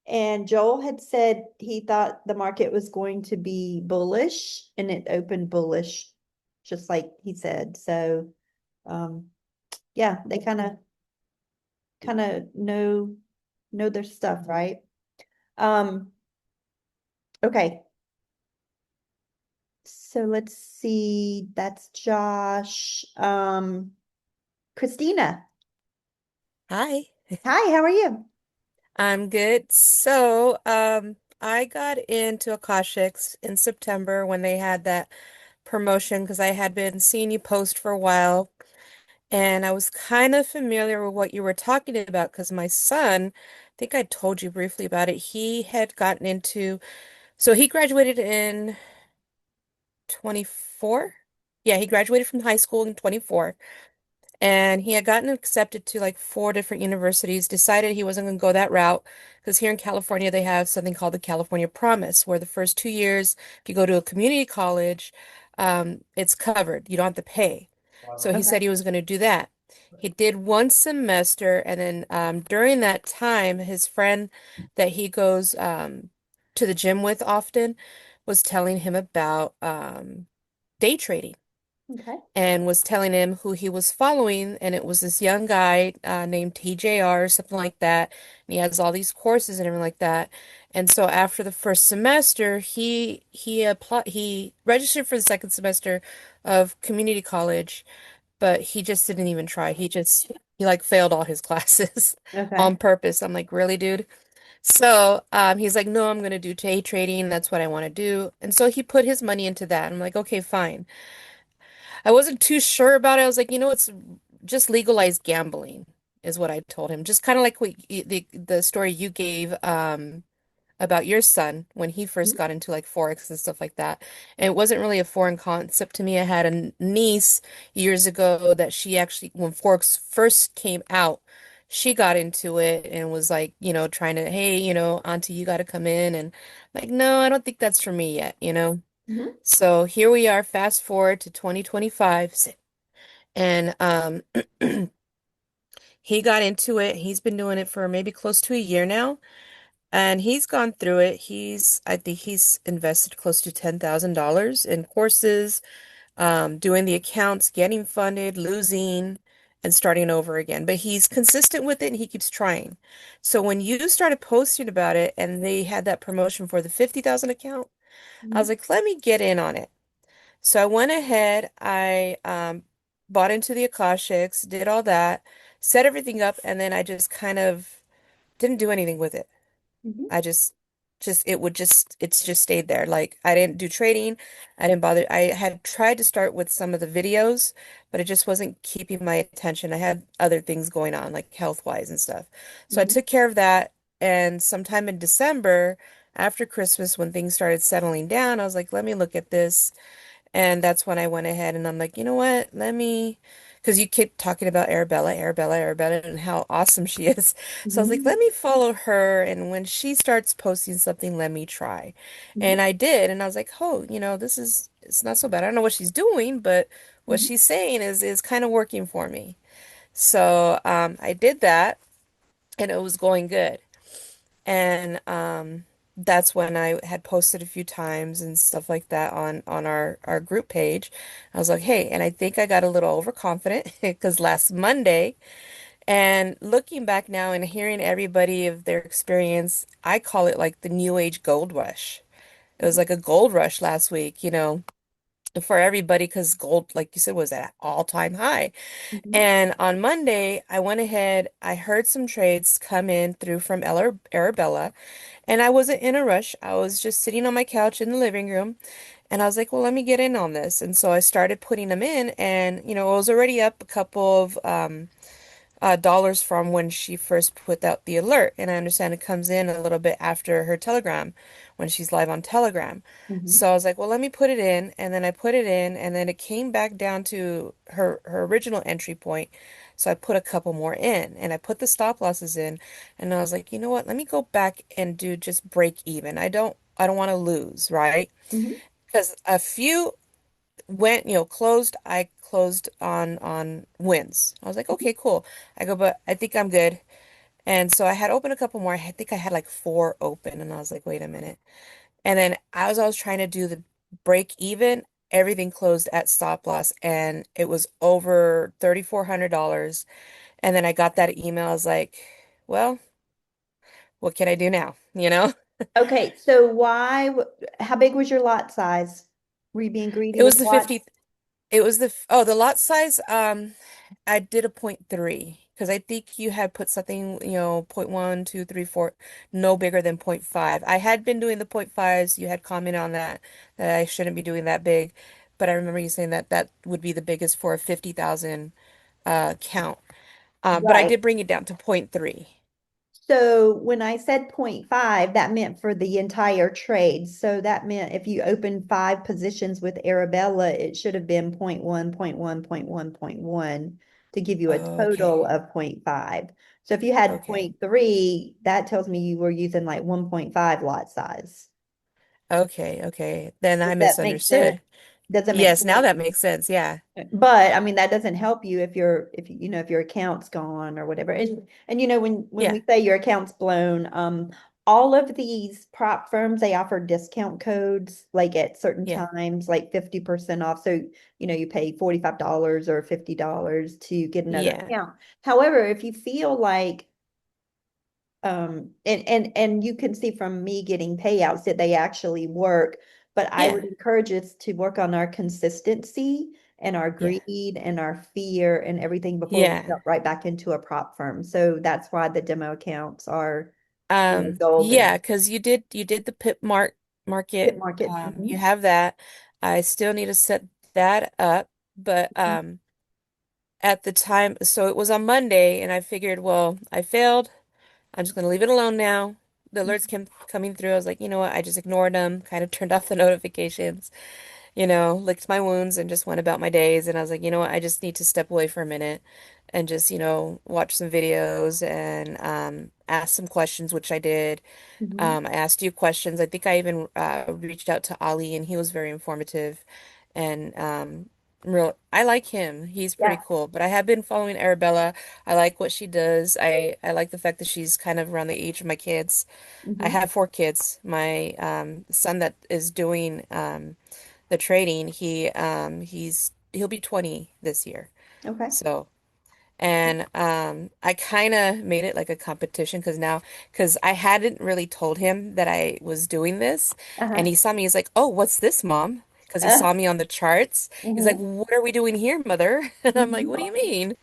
A: and Joel had said he thought the market was going to be bullish and it opened bullish, just like he said. So um yeah, they kind of know their stuff, right? Um, okay. So let's see. That's Josh. Christina.
D: Hi,
A: Hi, how are you?
D: I'm good. So, I got into Akashics in September when they had that promotion because I had been seeing you post for a while, and I was kind of familiar with what you were talking about because my son, I think I told you briefly about it. He had gotten into, so he graduated in 24. Yeah, he graduated from high school in 24. And he had gotten accepted to like four different universities, decided he wasn't going to go that route because here in California they have something called the California Promise, where the first 2 years, if you go to a community college, it's covered. You don't have to pay. So he
A: Okay.
D: said he was going to do that. He did one semester, and then during that time, his friend that he goes to the gym with often was telling him about day trading.
A: Okay.
D: and was telling him who he was following, and it was this young guy named TJR or something like that, and he has all these courses and everything like that. And so after the first semester, he registered for the second semester of community college, but he just didn't even try. He like failed all his classes
A: Okay.
D: on purpose. I'm like, really, dude? So he's like, no, I'm gonna do day trading. That's what I want to do. And so he put his money into that. I'm like, okay, fine. I wasn't too sure about it. I was like, it's just legalized gambling, is what I told him. Just kind of like the story you gave about your son when he first got into like Forex and stuff like that. And it wasn't really a foreign concept to me. I had a niece years ago that she actually, when Forex first came out, she got into it and was like, trying to, hey, auntie, you got to come in. And like, no, I don't think that's for me yet.
A: Mhm.
D: So here we are, fast forward to 2025, and he got into it. He's been doing it for maybe close to a year now, and he's gone through it. I think he's invested close to $10,000 in courses, doing the accounts, getting funded, losing, and starting over again. But he's consistent with it and he keeps trying. So when you started posting about it and they had that promotion for the 50,000 account, I was
A: Mhm.
D: like, let me get in on it. So I went ahead, I bought into the Akashics, did all that, set everything up, and then I just kind of didn't do anything with it.
A: Mhm.
D: I it's just stayed there. Like I didn't do trading. I didn't bother. I had tried to start with some of the videos, but it just wasn't keeping my attention. I had other things going on, like health-wise and stuff. So I
A: Mhm.
D: took care of that. And sometime in December, after Christmas, when things started settling down, I was like, let me look at this. And that's when I went ahead and I'm like, you know what? Because you keep talking about Arabella, Arabella, Arabella, and how awesome she is. So I was like,
A: Mhm.
D: let me follow her. And when she starts posting something, let me try.
A: Mhm.
D: And I did. And I was like, oh, it's not so bad. I don't know what she's doing, but what
A: Mhm.
D: she's saying is kind of working for me. So I did that and it was going good. And that's when I had posted a few times and stuff like that on our group page. I was like, hey, and I think I got a little overconfident because last Monday, and looking back now and hearing everybody of their experience, I call it like the new age gold rush. It was like a gold rush last week, for everybody because gold, like you said, was at all-time high.
A: Mhm.
D: And on Monday, I went ahead, I heard some trades come in through from Arabella. And I wasn't in a rush. I was just sitting on my couch in the living room and I was like, well, let me get in on this. And so I started putting them in and, it was already up a couple of dollars from when she first put out the alert. And I understand it comes in a little bit after her Telegram when she's live on Telegram.
A: Mhm.
D: So I was like, well, let me put it in. And then I put it in and then it came back down to her original entry point. So I put a couple more in and I put the stop losses in and I was like, you know what? Let me go back and do just break even. I don't want to lose, right?
A: Mhm.
D: Because a few went, closed. I closed on wins. I was like, okay, cool. I go, but I think I'm good. And so I had opened a couple more. I think I had like four open, and I was like, wait a minute. And then as I was trying to do the break even, everything closed at stop loss, and it was over $3,400. And then I got that email. I was like, well, what can I do now?
A: Okay, so how big was your lot size? Were you being greedy
D: It
A: with
D: was the
A: lots?
D: 50. It was the lot size. I did a point 0.3 because I think you had put something, point 0.1, 2, 3, 4, no bigger than point 0.5. I had been doing the point 0.5s. You had commented on that I shouldn't be doing that big, but I remember you saying that that would be the biggest for a 50,000 count. But I
A: Right.
D: did bring it down to point 0.3.
A: So when I said point 0.5, that meant for the entire trade. So that meant if you opened 5 positions with Arabella, it should have been point 0.1, point 0.1, point 0.1, point 0.1 to give you a total
D: Okay.
A: of point 0.5. So if you had
D: Okay.
A: point 0.3, that tells me you were using like 1.5 lot size.
D: Okay. Okay. Then I
A: Does that make sense?
D: misunderstood.
A: Does that make
D: Yes, now
A: sense?
D: that makes sense. Yeah.
A: But I mean, that doesn't help you if your account's gone or whatever. And when
D: Yeah.
A: we say your account's blown, all of these prop firms, they offer discount codes like at certain
D: Yeah.
A: times, like 50% off. So, you pay $45 or $50 to get another
D: Yeah.
A: account. However, if you feel like and you can see from me getting payouts that they actually work, but I would
D: Yeah.
A: encourage us to work on our consistency and our
D: Yeah.
A: greed and our fear and everything before we
D: Yeah.
A: jump right back into a prop firm. So that's why the demo accounts are, golden.
D: Yeah, because you did the
A: Hit
D: market.
A: market.
D: You have that. I still need to set that up, but
A: Mhm.
D: at the time, so it was on Monday, and I figured, well, I failed. I'm just gonna leave it alone now. The alerts came coming through. I was like, you know what? I just ignored them, kind of turned off the notifications, licked my wounds and just went about my days. And I was like, you know what? I just need to step away for a minute and just, watch some videos and ask some questions, which I did.
A: Mhm.
D: I asked you questions. I think I even reached out to Ali, and he was very informative. And I like him. He's pretty
A: Yeah.
D: cool. But I have been following Arabella. I like what she does. I like the fact that she's kind of around the age of my kids. I
A: Mhm.
D: have 4 kids. My son that is doing the trading, he'll be 20 this year.
A: Okay.
D: So. And I kind of made it like a competition because I hadn't really told him that I was doing this. And
A: Uh-huh.
D: he saw me, he's like, "Oh, what's this, Mom?" Because he
A: Uh,
D: saw me on the charts. He's like,
A: mhm.
D: "What are we doing here, Mother?" And I'm like,
A: Mhm.
D: "What do you mean?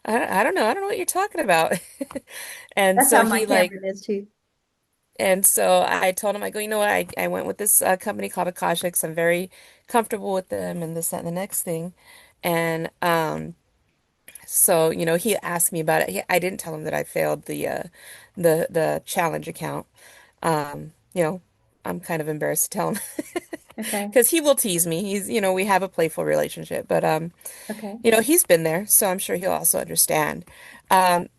D: I don't know. I don't know what you're talking about." And
A: That's
D: so
A: how my
D: he like,
A: Cameron is too.
D: and so I told him, I go, you know what? I went with this company called Akashics. I'm very comfortable with them and this, that, and the next thing. And so, he asked me about it. I didn't tell him that I failed the challenge account. You know, I'm kind of embarrassed to tell him
A: Okay.
D: because he will tease me. We have a playful relationship, but
A: Okay.
D: he's been there, so I'm sure he'll also understand.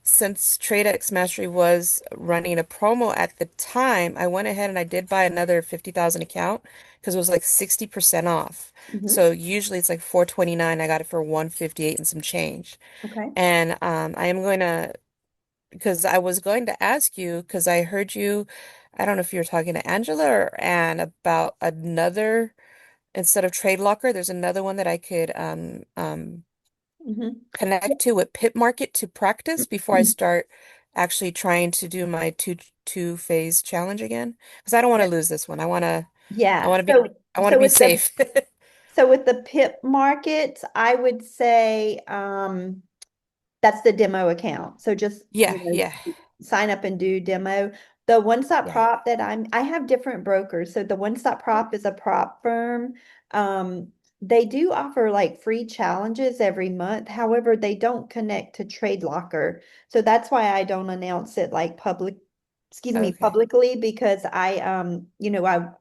D: Since TradeX Mastery was running a promo at the time, I went ahead and I did buy another 50,000 account because it was like 60% off.
A: Mhm.
D: So usually it's like 429. I got it for 158 and some change.
A: Okay.
D: And I am going to, because I was going to ask you, because I heard you, I don't know if you were talking to Angela or Anne about another, instead of Trade Locker, there's another one that I could
A: Mhm.
D: connect to with Pit Market to practice before I start actually trying to do my two phase challenge again. Because I don't want
A: Yeah.
D: to lose this one. I
A: Yeah.
D: want to be,
A: So
D: I want to
A: so
D: be
A: with the
D: safe.
A: so with the pip market, I would say that's the demo account. So just,
D: Yeah, yeah,
A: sign up and do demo. The one stop
D: yeah.
A: prop that I have different brokers. So the one stop prop is a prop firm. Um, they do offer like free challenges every month. However, they don't connect to Trade Locker. So that's why I don't announce it like
D: Okay.
A: publicly because I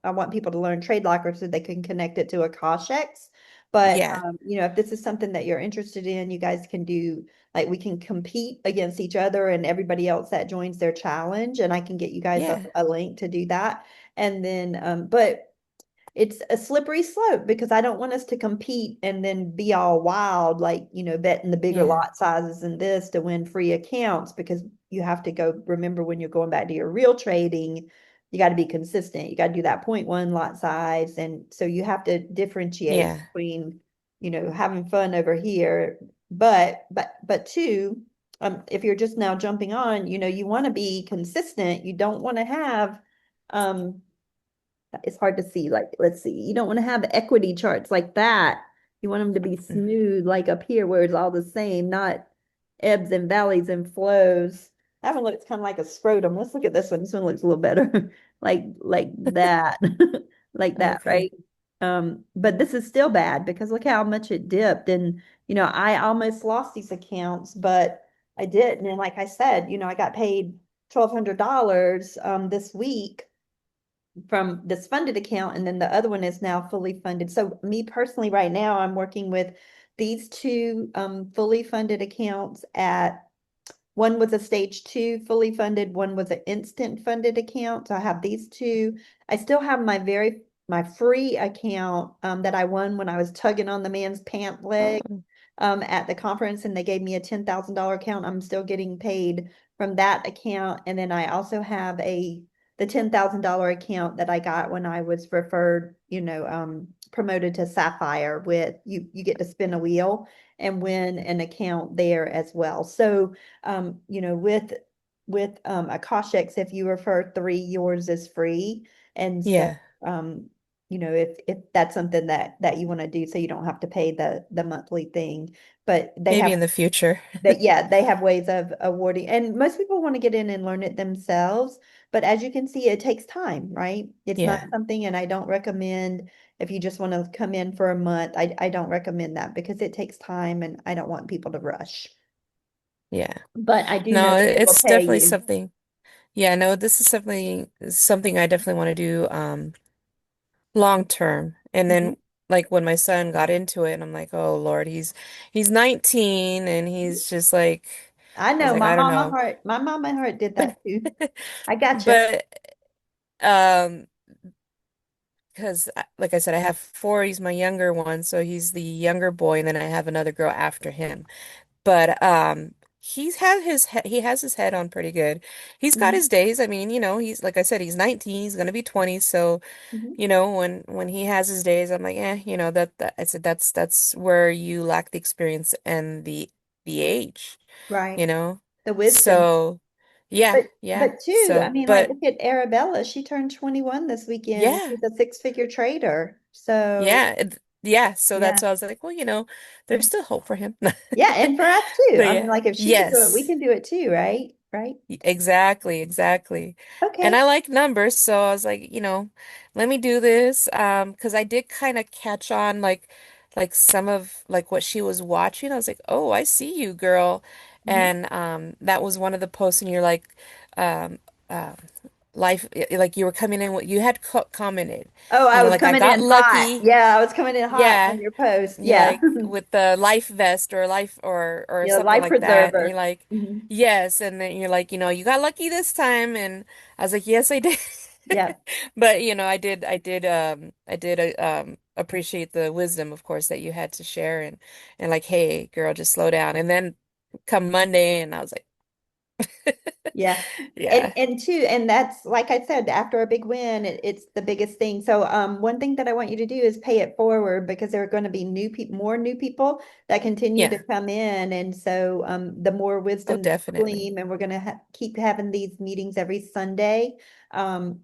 A: want people to learn Trade Locker so they can connect it to a Akashex. But
D: Yeah,
A: if this is something that you're interested in, you guys can do like we can compete against each other and everybody else that joins their challenge, and I can get you guys
D: yeah,
A: a link to do that. And then, but it's a slippery slope because I don't want us to compete and then be all wild, like, betting the bigger
D: yeah,
A: lot sizes and this to win free accounts because you have to go remember when you're going back to your real trading, you got to be consistent. You got to do that point one lot size. And so you have to differentiate
D: yeah,
A: between, having fun over here, but two, if you're just now jumping on, you want to be consistent. You don't want to have, um, it's hard to see. Like, let's see. You don't want to have equity charts like that. You want them to be
D: mm,
A: smooth, like up here, where it's all the same, not ebbs and valleys and flows. That one looks kind of like a scrotum. Let's look at this one. This one looks a little better, like that, like that,
D: okay.
A: right? But this is still bad because look how much it dipped, and I almost lost these accounts, but I didn't. And like I said, I got paid $1,200 this week from this funded account, and then the other one is now fully funded. So me personally, right now, I'm working with these two fully funded accounts at one was a stage two fully funded, one was an instant funded account. So I have these two. I still have my free account that I won when I was tugging on the man's pant leg
D: Oh,
A: at the conference, and they gave me a $10,000 account. I'm still getting paid from that account. And then I also have the $10,000 account that I got when I was referred, promoted to Sapphire with you get to spin a wheel and win an account there as well. So, with Akashics, if you refer 3, yours is free. And so,
D: Yeah,
A: if that's something that you want to do, so you don't have to pay the monthly thing, but they
D: maybe
A: have
D: in the future.
A: yeah, they have ways of awarding, and most people want to get in and learn it themselves. But as you can see, it takes time, right? It's not
D: Yeah,
A: something, and I don't recommend if you just want to come in for a month, I don't recommend that because it takes time and I don't want people to rush.
D: yeah.
A: But I do know
D: No,
A: that it will
D: it's
A: pay
D: definitely
A: you.
D: something. Yeah, no, this is something I definitely want to do long term. And
A: Mhm.
D: then like when my son got into it, and I'm like, oh Lord, he's 19 and he's just like
A: I
D: I was
A: know
D: like, I don't know.
A: my mama heart did
D: But
A: that too. I gotcha.
D: but um because like I said, I have four. He's my younger one, so he's the younger boy, and then I have another girl after him. But he has his head on pretty good. He's got
A: Mhm.
D: his days. I mean, he's like I said, he's 19, he's gonna be 20, so
A: Mhm.
D: when he has his days, I'm like, that I said that's where you lack the experience and the age,
A: Right.
D: you know.
A: The wisdom.
D: So yeah, yeah.
A: But too, I
D: So
A: mean, like
D: but
A: look at Arabella. She turned 21 this weekend and
D: yeah.
A: she's a six-figure trader. So
D: Yeah, yeah. So
A: yeah.
D: that's why I was like, well, there's still hope for him.
A: Yeah, and for us too.
D: But
A: I mean,
D: yeah,
A: like if she can do it, we
D: yes,
A: can do it too, right? Right?
D: exactly, exactly. And
A: Okay.
D: I like numbers, so I was like, let me do this. Because I did kind of catch on like some of like what she was watching. I was like, oh, I see you, girl.
A: Mhm.
D: And that was one of the posts, and you're like, um, uh, life, like you were coming in. What you had commented,
A: Oh, I was
D: like I
A: coming
D: got
A: in hot.
D: lucky.
A: Yeah, I was coming in hot on
D: Yeah.
A: your post.
D: You're
A: Yeah.
D: like with the life vest or life or
A: You know,
D: something
A: life
D: like that. And you're
A: preserver.
D: like,
A: Hmm.
D: yes. And then you're like, you got lucky this time. And I was like, yes, I did.
A: Yeah.
D: But I did appreciate the wisdom, of course, that you had to share and like, hey, girl, just slow down. And then come Monday, and I was like,
A: Yeah. And
D: yeah,
A: and two, and that's like I said, after a big win, it's the biggest thing. So one thing that I want you to do is pay it forward because there are going to be more new people that continue to
D: yeah.
A: come in. And so the more
D: Oh,
A: wisdom
D: definitely.
A: gleam, and we're going to keep having these meetings every Sunday. And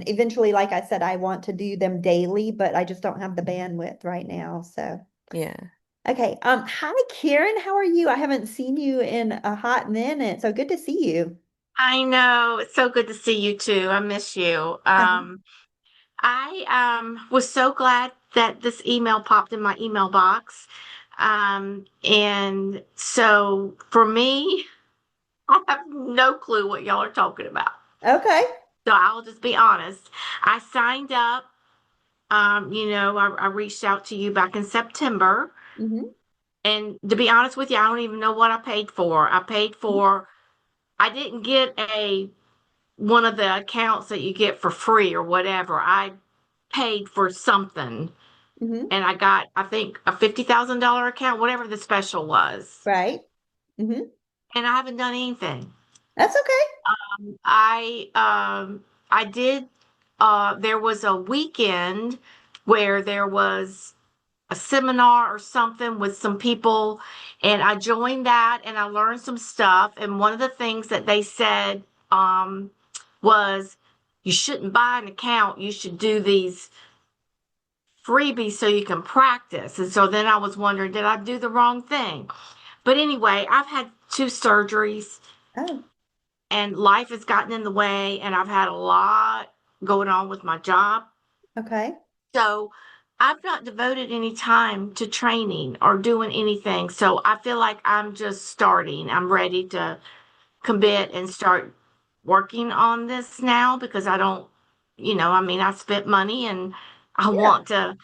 A: eventually, like I said, I want to do them daily, but I just don't have the bandwidth right now. So
D: Yeah.
A: okay. Hi Karen, how are you? I haven't seen you in a hot minute, so good to see you.
F: I know. It's so good to see you too. I miss you.
A: Uh-huh.
F: I was so glad that this email popped in my email box. And so for me, I have no clue what y'all are talking about.
A: Okay.
F: So I'll just be honest. I signed up. I reached out to you back in September.
A: Hmm.
F: And to be honest with you, I don't even know what I paid for. I didn't get a one of the accounts that you get for free or whatever. I paid for something
A: Hmm.
F: and I got, I think, a $50,000 account, whatever the special was.
A: Right. Hmm.
F: And I haven't done anything.
A: That's okay.
F: I did, there was a weekend where there was a seminar or something with some people, and I joined that and I learned some stuff. And one of the things that they said was you shouldn't buy an account, you should do these freebies so you can practice. And so then I was wondering, did I do the wrong thing? But anyway, I've had 2 surgeries
A: Oh,
F: and life has gotten in the way, and I've had a lot going on with my job.
A: okay.
F: So I've not devoted any time to training or doing anything. So I feel like I'm just starting. I'm ready to commit and start working on this now because I don't, I mean, I spent money and I
A: Yeah.
F: want to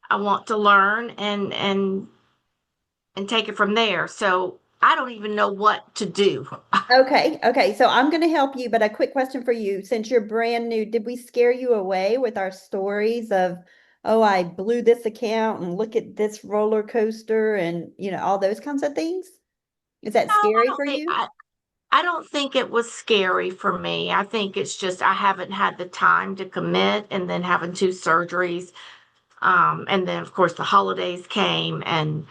F: I want to learn and take it from there. So I don't even know what to do.
A: Okay. Okay. So I'm going to help you, but a quick question for you. Since you're brand new, did we scare you away with our stories of, oh, I blew this account and look at this roller coaster and, all those kinds of things? Is that
F: No, I
A: scary
F: don't
A: for
F: think
A: you?
F: I don't think it was scary for me. I think it's just I haven't had the time to commit, and then having two surgeries. And then, of course, the holidays came, and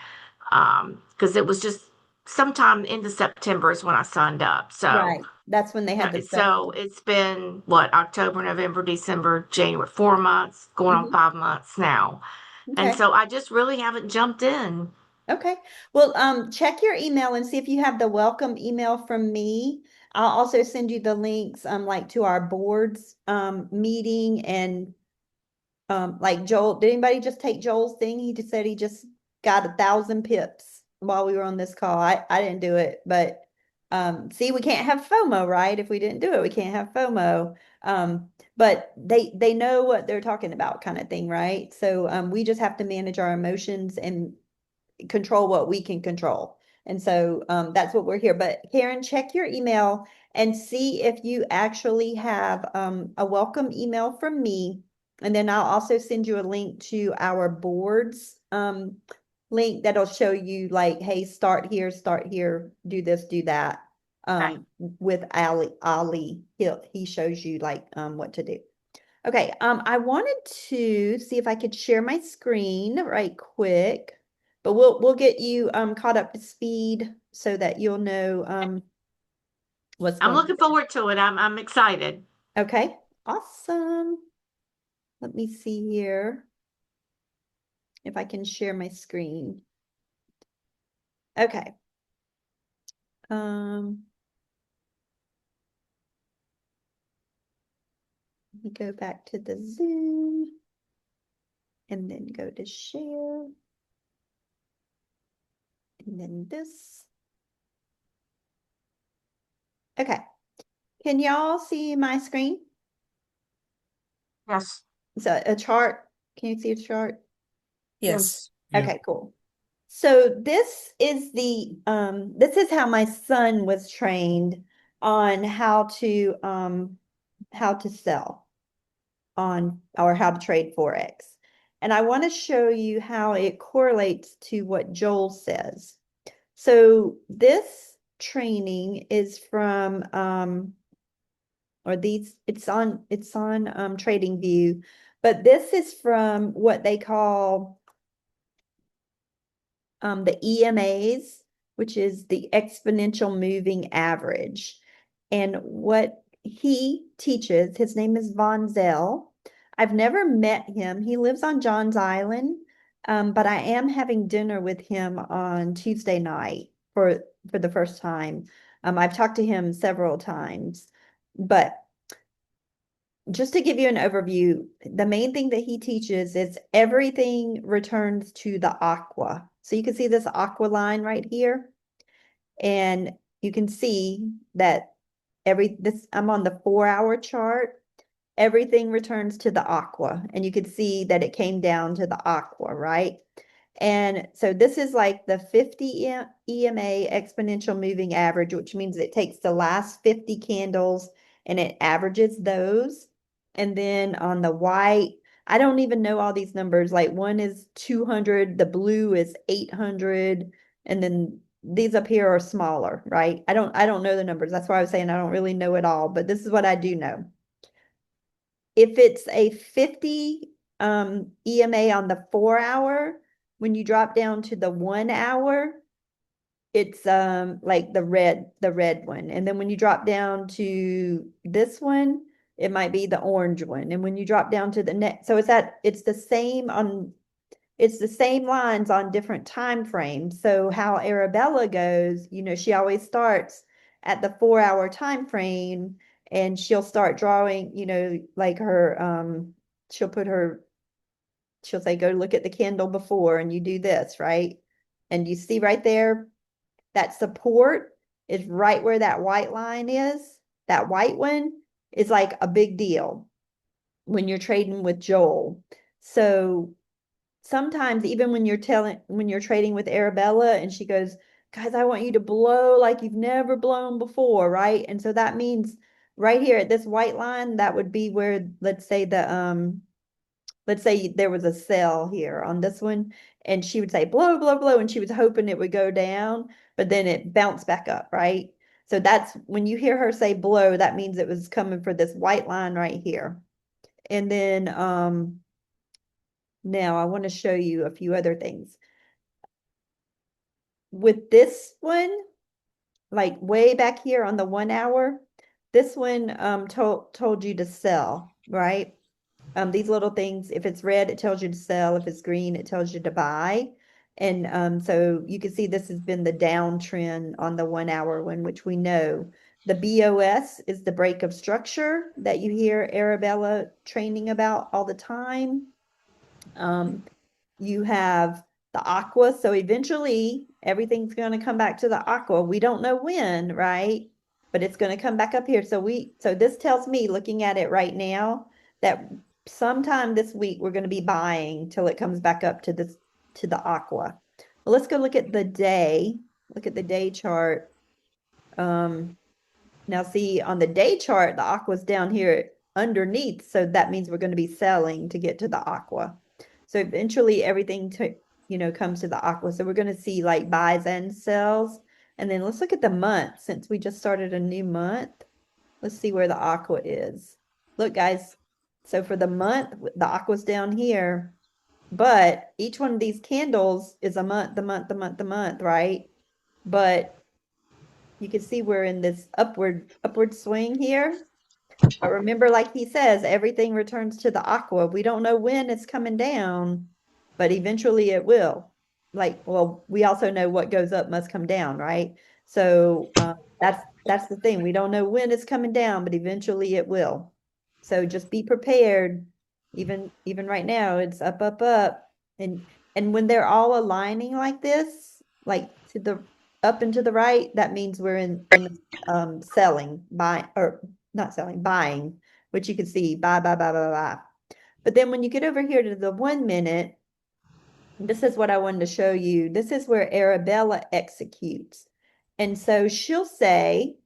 F: because it was just sometime into September is when I signed up. So,
A: Right. That's when they had the stuff.
F: so it's been what, October, November, December, January, 4 months, going on
A: Mhm.
F: 5 months now. And
A: Okay.
F: so I just really haven't jumped in.
A: Okay. Well, check your email and see if you have the welcome email from me. I'll also send you the links, like to our boards, meeting and, like Joel, did anybody just take Joel's thing? He just said he just got 1,000 pips while we were on this call. I didn't do it, but, see, we can't have FOMO, right? If we didn't do it, we can't have FOMO. But they know what they're talking about kind of thing, right? So, we just have to manage our emotions and control what we can control. And so that's what we're here. But Karen, check your email and see if you actually have a welcome email from me. And then I'll also send you a link to our boards link that'll show you like, hey, start here, do this, do that.
F: Okay.
A: With Ali, he shows you like what to do. Okay, I wanted to see if I could share my screen right quick, but we'll get you caught up to speed so that you'll know what's
F: I'm
A: going on.
F: looking forward to it. I'm excited.
A: Okay, awesome. Let me see here if I can share my screen. Okay. Let me go back to the Zoom and then go to share. And then this. Okay. Can y'all see my screen?
F: Yes.
A: So a chart. Can you see a chart?
D: Yes.
B: Yep.
A: Okay, cool. So this is this is how my son was trained on how to sell on or how to trade Forex. And I want to show you how it correlates to what Joel says. So this training is from or these it's on Trading View, but this is from what they call the EMAs, which is the exponential moving average. And what he teaches, his name is Von Zell. I've never met him. He lives on Johns Island, but I am having dinner with him on Tuesday night for the first time. I've talked to him several times, but just to give you an overview, the main thing that he teaches is everything returns to the aqua. So you can see this aqua line right here. And you can see that I'm on the 4-hour chart. Everything returns to the aqua. And you can see that it came down to the aqua, right? And so this is like the 50 EMA exponential moving average, which means it takes the last 50 candles and it averages those. And then on the white, I don't even know all these numbers. Like one is 200, the blue is 800, and then these up here are smaller, right? I don't know the numbers. That's why I was saying I don't really know it all, but this is what I do know. If it's a 50 EMA on the 4-hour, when you drop down to the 1-hour, it's like the red one. And then when you drop down to this one, it might be the orange one. And when you drop down to the next, so it's the same lines on different time frames. So how Arabella goes, she always starts at the 4-hour time frame and she'll start drawing, like she'll say, go look at the candle before and you do this, right? And you see right there, that support is right where that white line is. That white one is like a big deal when you're trading with Joel. So sometimes even when you're trading with Arabella and she goes, guys, I want you to blow like you've never blown before, right? And so that means right here at this white line, that would be where, let's say there was a sell here on this one, and she would say blow, blow, blow, and she was hoping it would go down, but then it bounced back up, right? So that's when you hear her say blow, that means it was coming for this white line right here. And then now I want to show you a few other things. With this one, like way back here on the 1 hour, this one told you to sell, right? These little things, if it's red, it tells you to sell. If it's green, it tells you to buy. And so you can see this has been the downtrend on the 1 hour one, which we know. The BOS is the break of structure that you hear Arabella training about all the time. You have the aqua. So eventually everything's going to come back to the aqua. We don't know when, right? But it's going to come back up here. So this tells me, looking at it right now, that sometime this week we're going to be buying till it comes back up to the aqua. Well, let's go look at the day. Look at the day chart. Now see on the day chart, the aqua's down here underneath. So that means we're going to be selling to get to the aqua. So eventually everything comes to the aqua. So we're going to see like buys and sells. And then let's look at the month since we just started a new month. Let's see where the aqua is. Look, guys. So for the month, the aqua's down here, but each one of these candles is a month, the month, right? But you can see we're in this upward swing here. But remember, like he says, everything returns to the aqua. We don't know when it's coming down, but eventually it will. Well, we also know what goes up must come down, right? So that's the thing. We don't know when it's coming down, but eventually it will. So just be prepared. Even right now, it's up, and when they're all aligning like this, like to the up and to the right, that means we're in selling, buy or not selling, buying, which you can see buy. But then when you get over here to the 1 minute, this is what I wanted to show you. This is where Arabella executes. And so she'll say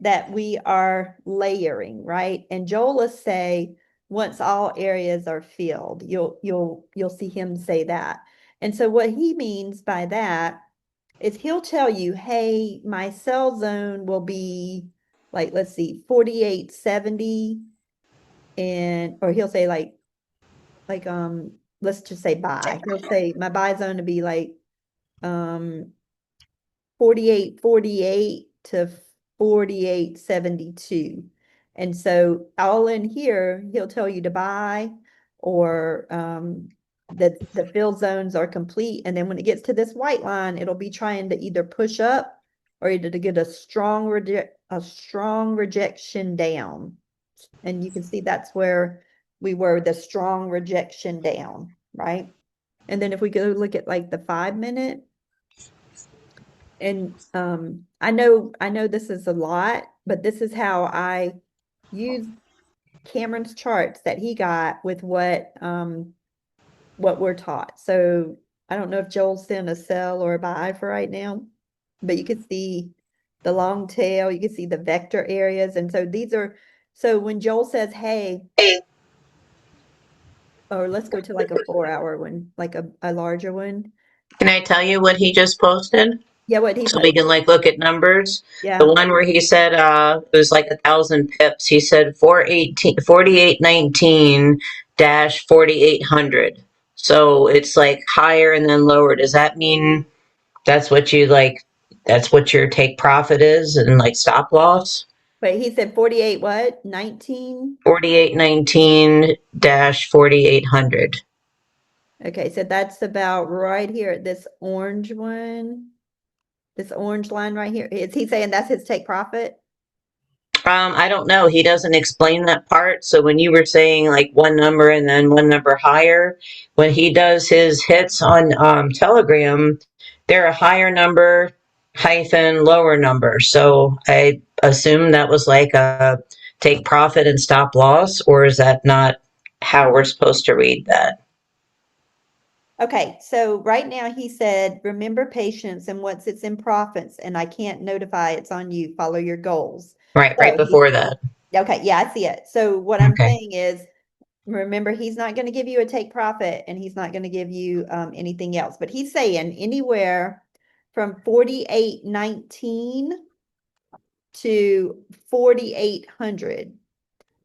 A: that we are layering, right? And Joel will say, once all areas are filled, you'll see him say that. And so what he means by that is he'll tell you, hey, my cell zone will be like, let's see, 4870. Or he'll say like, let's just say buy. He'll say my buy zone to be like, 4848 to 4872. And so all in here, he'll tell you to buy or that the fill zones are complete. And then when it gets to this white line, it'll be trying to either push up or either to get a strong rejection down. And you can see that's where we were, the strong rejection down, right? And then if we go look at like the 5 minute, and I know this is a lot, but this is how I use Cameron's charts that he got with what we're taught. So I don't know if Joel's in a sell or a buy for right now, but you can see the long tail, you can see the vector areas. And so so when Joel says, hey, or let's go to like a 4 hour one, like a larger one.
E: Can I tell you what he just posted?
A: Yeah, what he
E: So we can like look at numbers.
A: Yeah.
E: The one where he said it was like 1,000 pips. He said 4819 dash 4800. So it's like higher and then lower. Does that mean that's what you like? That's what your take profit is and like stop loss?
A: Wait, he said 48 what? 19?
E: 4819 dash 4800.
A: Okay, so that's about right here, this orange one. This orange line right here. Is he saying that's his take profit?
E: I don't know. He doesn't explain that part. So when you were saying like one number and then one number higher, when he does his hits on Telegram, they're a higher number hyphen lower number. So I assume that was like a take profit and stop loss, or is that not how we're supposed to read that?
A: Okay, so right now he said, remember patience and once it's in profits and I can't notify it's on you, follow your goals.
E: Right, right
A: So
E: before that.
A: Okay, yeah, I see it. So what I'm
E: Okay.
A: saying is, remember, he's not going to give you a take profit and he's not going to give you anything else, but he's saying anywhere from 4819 to 4,800.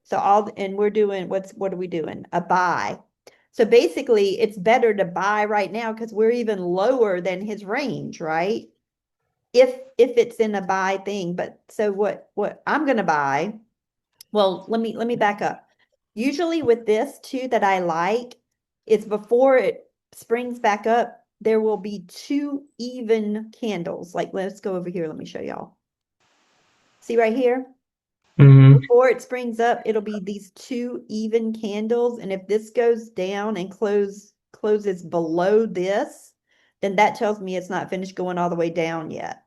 A: So and we're doing, what are we doing? A buy. So basically it's better to buy right now because we're even lower than his range, right? If it's in a buy thing, but so what I'm gonna buy, well, let me back up. Usually with this too that I like is before it springs back up, there will be two even candles. Like let's go over here, let me show y'all. See right here?
E: Mm-hmm.
A: Before it springs up, it'll be these two even candles. And if this goes down and closes below this, then that tells me it's not finished going all the way down yet.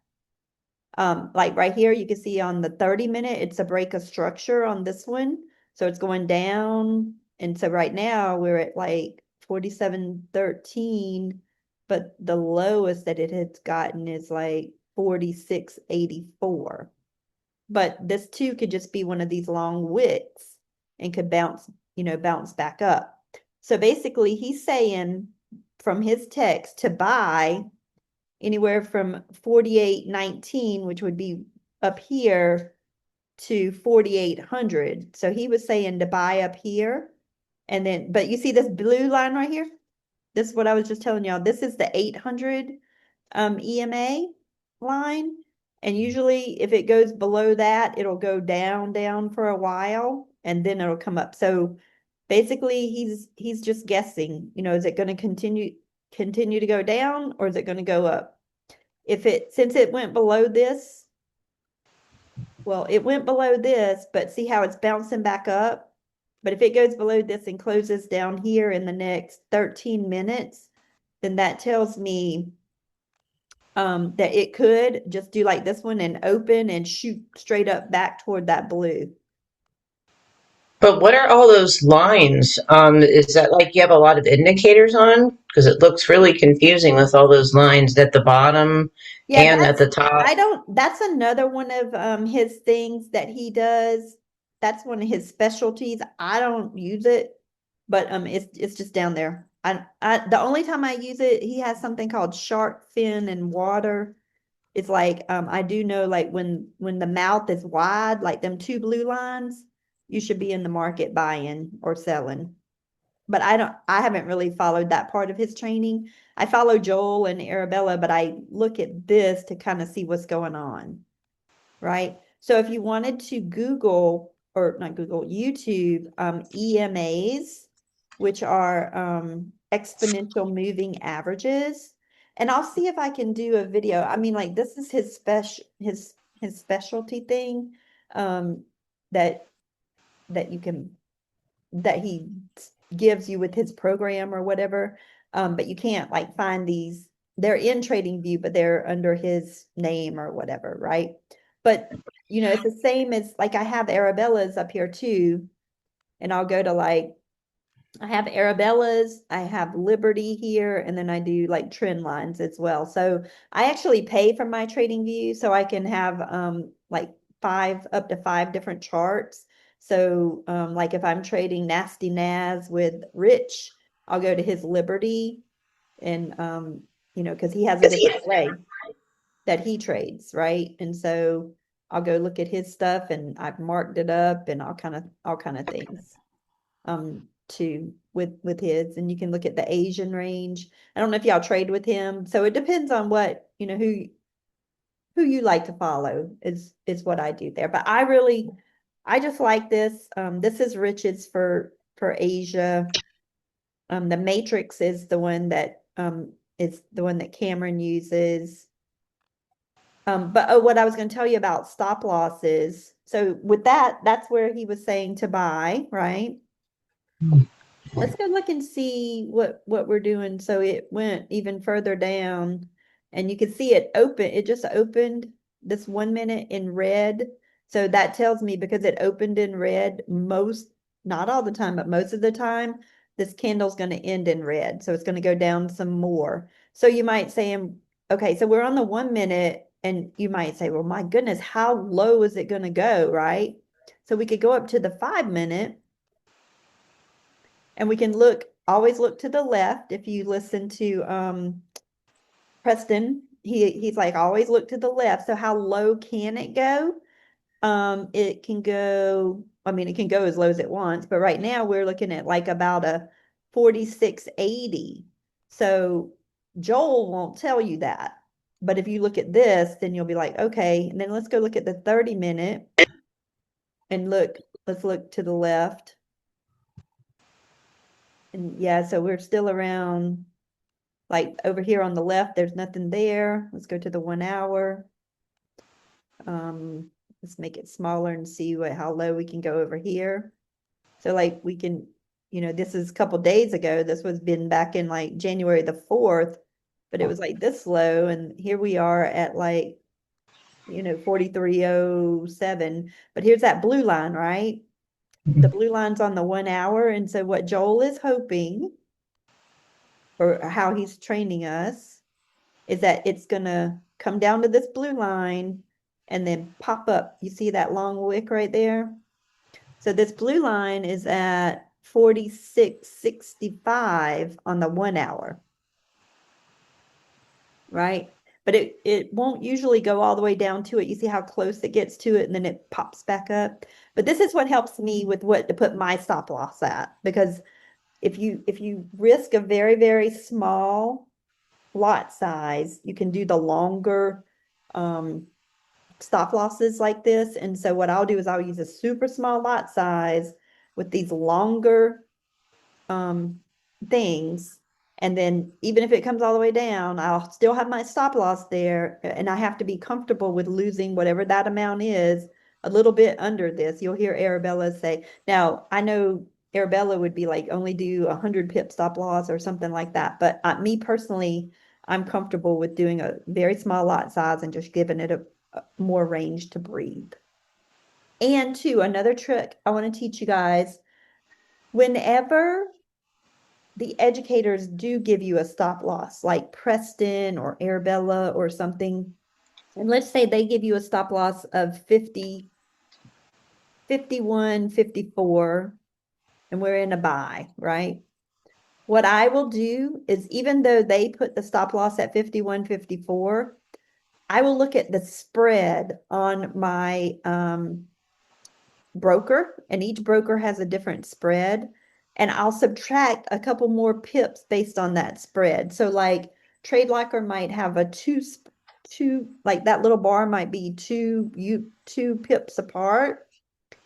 A: Like right here, you can see on the 30-minute, it's a break of structure on this one. So it's going down. And so right now we're at like 47.13, but the lowest that it has gotten is like 46.84. But this too could just be one of these long wicks and could bounce back up. So basically he's saying from his text to buy anywhere from 48.19, which would be up here, to 4,800. So he was saying to buy up here. And then, but you see this blue line right here? This is what I was just telling y'all. This is the 800 EMA line. And usually if it goes below that, it'll go down for a while and then it'll come up. So basically he's just guessing, is it going to continue to go down or is it going to go up? Since it went below this, well, it went below this, but see how it's bouncing back up? But if it goes below this and closes down here in the next 13 minutes, then that tells me that it could just do like this one and open and shoot straight up back toward that blue.
E: But what are all those lines? Is that like you have a lot of indicators on? Because it looks really confusing with all those lines at the bottom
A: Yeah,
E: and at the top.
A: that's another one of his things that he does. That's one of his specialties. I don't use it, but it's just down there. The only time I use it, he has something called shark fin and water. It's like I do know like when the mouth is wide, like them two blue lines, you should be in the market buying or selling. But I haven't really followed that part of his training. I follow Joel and Arabella, but I look at this to kind of see what's going on, right? So if you wanted to Google, or not Google, YouTube, EMAs, which are exponential moving averages, and I'll see if I can do a video. I mean, like this is his specialty thing, that that you can that he gives you with his program or whatever. But you can't like find these. They're in TradingView, but they're under his name or whatever, right? But it's the same as like I have Arabella's up here too, and I'll go to like I have Arabella's, I have Liberty here, and then I do like trend lines as well. So I actually pay for my TradingView so I can have like up to five different charts. So like if I'm trading Nasty Naz with Rich, I'll go to his Liberty and because he has a different way that he trades, right? And so I'll go look at his stuff and I've marked it up and all kind of things to with his, and you can look at the Asian range. I don't know if y'all trade with him, so it depends on what who you like to follow is what I do there. But I just like this. This is Rich's for Asia. The matrix is the one that Cameron uses. But what I was going to tell you about stop losses. So with that's where he was saying to buy, right? Let's go look and see what we're doing. So it went even further down and you can see it just opened this 1 minute in red. So that tells me because it opened in red not all the time, but most of the time, this candle's going to end in red. So it's going to go down some more. So you might say, okay, so we're on the 1 minute and you might say, well, my goodness, how low is it going to go, right? So we could go up to the 5 minute. And we can always look to the left. If you listen to Preston, he's like, always look to the left. So how low can it go? It can go, I mean, it can go as low as it wants, but right now we're looking at like about a 4680. So Joel won't tell you that. But if you look at this, then you'll be like, okay, and then let's go look at the 30-minute and let's look to the left. And yeah, so we're still around, like over here on the left, there's nothing there. Let's go to the 1 hour. Let's make it smaller and see how low we can go over here. So like we can, this is a couple days ago. This was been back in like January the 4th, but it was like this low. And here we are at like, 4307. But here's that blue line, right? The blue line's on the 1 hour. And so what Joel is hoping, or how he's training us, is that it's gonna come down to this blue line and then pop up. You see that long wick right there? So this blue line is at 4665 on the 1 hour, right? But it won't usually go all the way down to it. You see how close it gets to it and then it pops back up. But this is what helps me with what to put my stop loss at, because if you risk a very, very small lot size, you can do the longer stop losses like this. And so what I'll do is I'll use a super small lot size with these longer things. And then even if it comes all the way down, I'll still have my stop loss there. And I have to be comfortable with losing whatever that amount is a little bit under this. You'll hear Arabella say, now I know Arabella would be like, only do 100 pip stop loss or something like that. But me personally, I'm comfortable with doing a very small lot size and just giving it a more range to breathe. And two, another trick I want to teach you guys, whenever the educators do give you a stop loss, like Preston or Arabella or something, and let's say they give you a stop loss of 50, 51, 54, and we're in a buy, right? What I will do is, even though they put the stop loss at 51, 54, I will look at the spread on my broker, and each broker has a different spread, and I'll subtract a couple more pips based on that spread. So like Trade Locker might have a two, like that little bar might be two pips apart.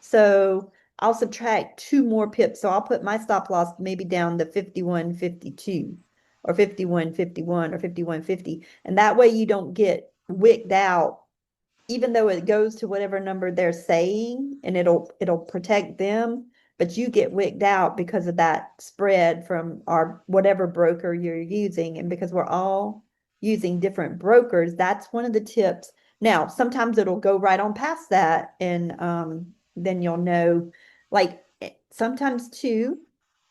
A: So I'll subtract 2 more pips. So I'll put my stop loss maybe down to 51.52 or 51.51 or 51.50. And that way you don't get wicked out, even though it goes to whatever number they're saying, and it'll protect them, but you get wicked out because of that spread from our whatever broker you're using. And because we're all using different brokers, that's one of the tips. Now, sometimes it'll go right on past that, and then you'll know, like sometimes too,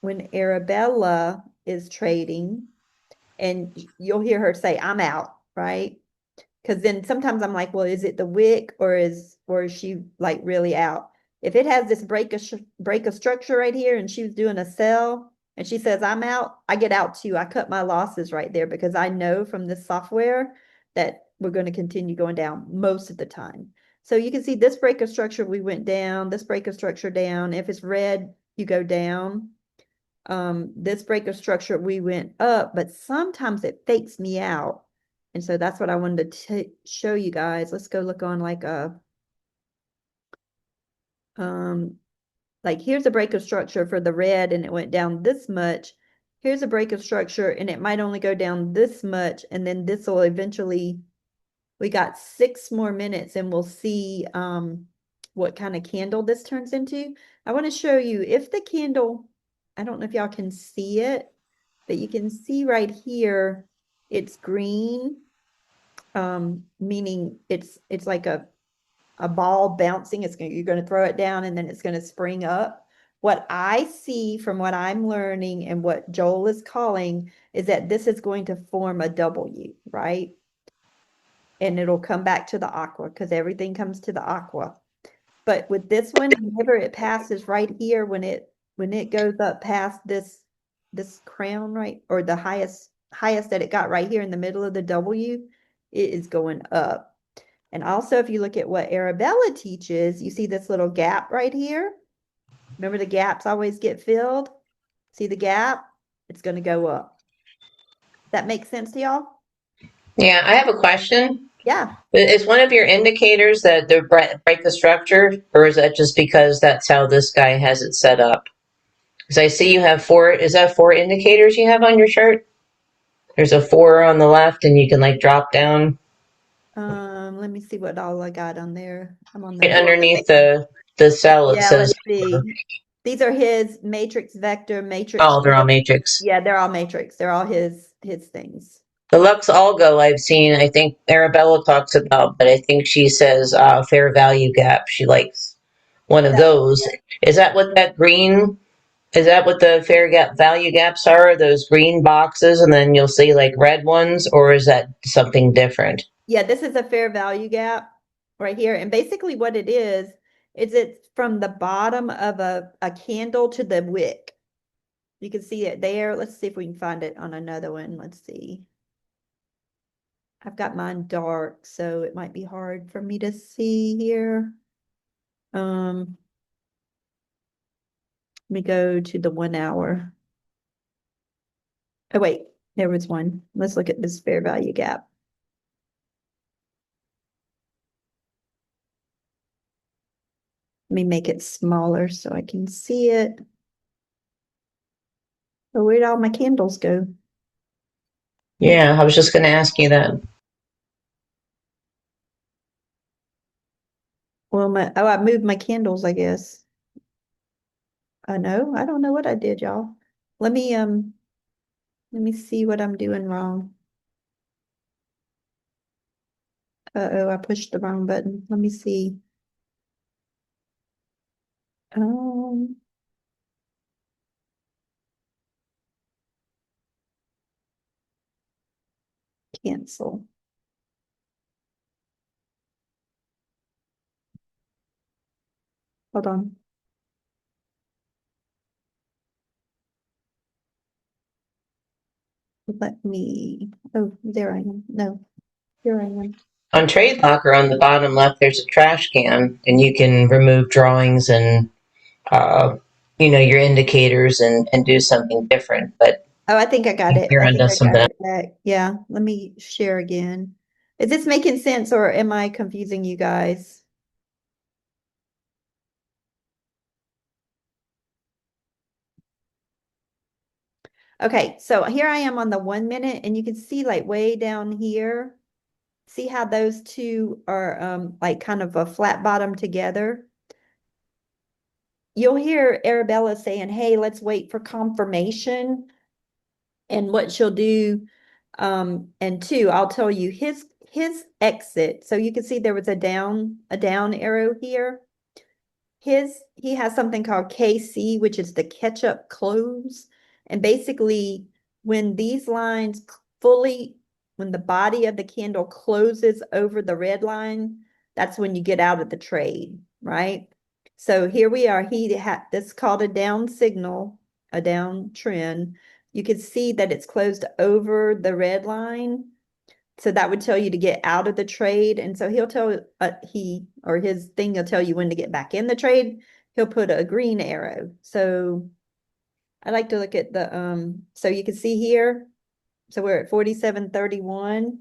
A: when Arabella is trading and you'll hear her say, I'm out, right? Because then sometimes I'm like, well, is it the wick or is she like really out? If it has this break of structure right here and she was doing a sell and she says I'm out, I get out too. I cut my losses right there because I know from this software that we're going to continue going down most of the time. So you can see this break of structure, we went down, this break of structure down. If it's red, you go down. This break of structure, we went up, but sometimes it fakes me out. And so that's what I wanted to show you guys. Let's go look on like here's a break of structure for the red and it went down this much. Here's a break of structure and it might only go down this much. And then this will eventually, we got 6 more minutes and we'll see what kind of candle this turns into. I want to show you if the candle, I don't know if y'all can see it, but you can see right here, it's green, meaning it's like a ball bouncing. You're going to throw it down and then it's going to spring up. What I see from what I'm learning and what Joel is calling is that this is going to form a W, right? And it'll come back to the aqua because everything comes to the aqua. But with this one, whenever it passes right here, when it goes up past this crown, right, or the highest that it got right here in the middle of the W, it is going up. And also, if you look at what Arabella teaches, you see this little gap right here. Remember the gaps always get filled? See the gap? It's going to go up. That makes sense to y'all?
E: Yeah, I have a question.
A: Yeah.
E: Is one of your indicators that they break the structure, or is that just because that's how this guy has it set up? Because I see you have four. Is that four indicators you have on your chart? There's a four on the left, and you can like drop down
A: Let me see what all I got on there. I'm on
E: right
A: the
E: underneath the cell. It
A: Yeah,
E: says,
A: let's see. These are his matrix vector, matrix.
E: "Oh, they're all matrix."
A: Yeah, they're all matrix. They're all his things.
E: The Lux Algo I've seen. I think Arabella talks about, but I think she says fair value gap. She likes one of
A: That,
E: those. Is that what that green? Is that what the fair gap value gaps are? Those green boxes, and then you'll see like red ones, or is that something different?
A: yeah, this is a fair value gap right here. And basically what it is it's from the bottom of a candle to the wick. You can see it there. Let's see if we can find it on another one. Let's see. I've got mine dark, so it might be hard for me to see here. Let me go to the 1 hour. Oh, wait, there was one. Let's look at this fair value gap. Let me make it smaller so I can see it. Oh, where'd all my candles go?
E: Yeah, I was just going to ask you that.
A: Well, I moved my candles, I guess. I know. I don't know what I did, y'all. Let me see what I'm doing wrong. Uh-oh, I pushed the wrong button. Let me see. Um, cancel. Hold on. Let me, oh, there I am. No, here I am.
E: On Trade Locker on the bottom left, there's a trash can, and you can remove drawings and uh, your indicators and do something different. But
A: Oh, I think I got it.
E: you're
A: I
E: on
A: think
E: to
A: I got
E: something.
A: it back. Yeah, let me share again. Is this making sense or am I confusing you guys? Okay, so here I am on the 1 minute and you can see like way down here. See how those two are like kind of a flat bottom together? You'll hear Arabella saying, hey, let's wait for confirmation. And what she'll do, and two, I'll tell you his exit. So you can see there was a down arrow here. He has something called KC, which is the catch up close. And basically, when these lines fully, when the body of the candle closes over the red line, that's when you get out of the trade, right? So here we are. This is called a down signal, a down trend. You can see that it's closed over the red line. So that would tell you to get out of the trade. And so he'll tell he or his thing will tell you when to get back in the trade. He'll put a green arrow. So I like to look at the so you can see here. So we're at 47.31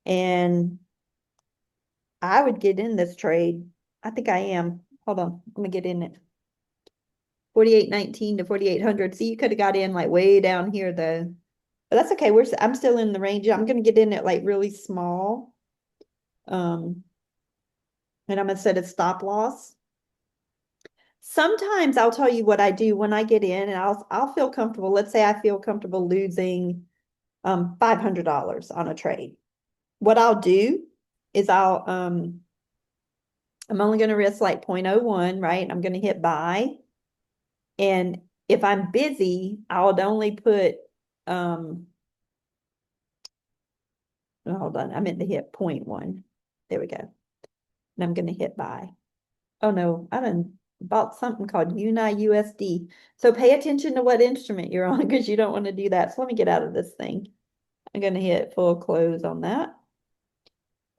A: and I would get in this trade. I think I am. Hold on. Let me get in it. 48.19 to 4800. See, you could have got in like way down here though. But that's okay. I'm still in the range. I'm going to get in it like really small. And I'm going to set a stop loss. Sometimes I'll tell you what I do when I get in and I'll feel comfortable. Let's say I feel comfortable losing $500 on a trade. What I'll do is I'm only going to risk like 0.01, right? I'm going to hit buy. And if I'm busy, I would only put hold on, I meant to hit 0.1. There we go. And I'm going to hit buy. Oh no, I done bought something called USD. So pay attention to what instrument you're on because you don't want to do that. So let me get out of this thing. I'm going to hit full close on that.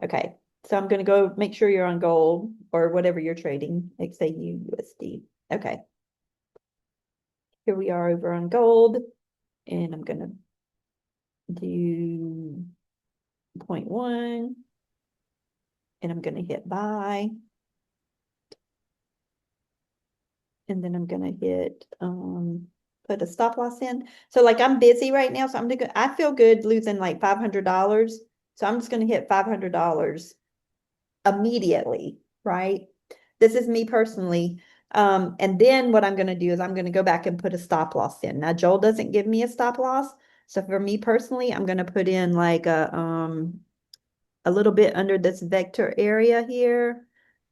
A: Okay. So I'm gonna go make sure you're on gold or whatever you're trading, XAU, USD. Okay. Here we are over on gold, and I'm gonna do 0.1, and I'm gonna hit buy. And then I'm gonna hit put a stop loss in. So like I'm busy right now, so I feel good losing like $500. So I'm just gonna hit $500 immediately, right? This is me personally. And then what I'm gonna do is I'm gonna go back and put a stop loss in. Now Joel doesn't give me a stop loss. So for me personally, I'm gonna put in like a little bit under this vector area here.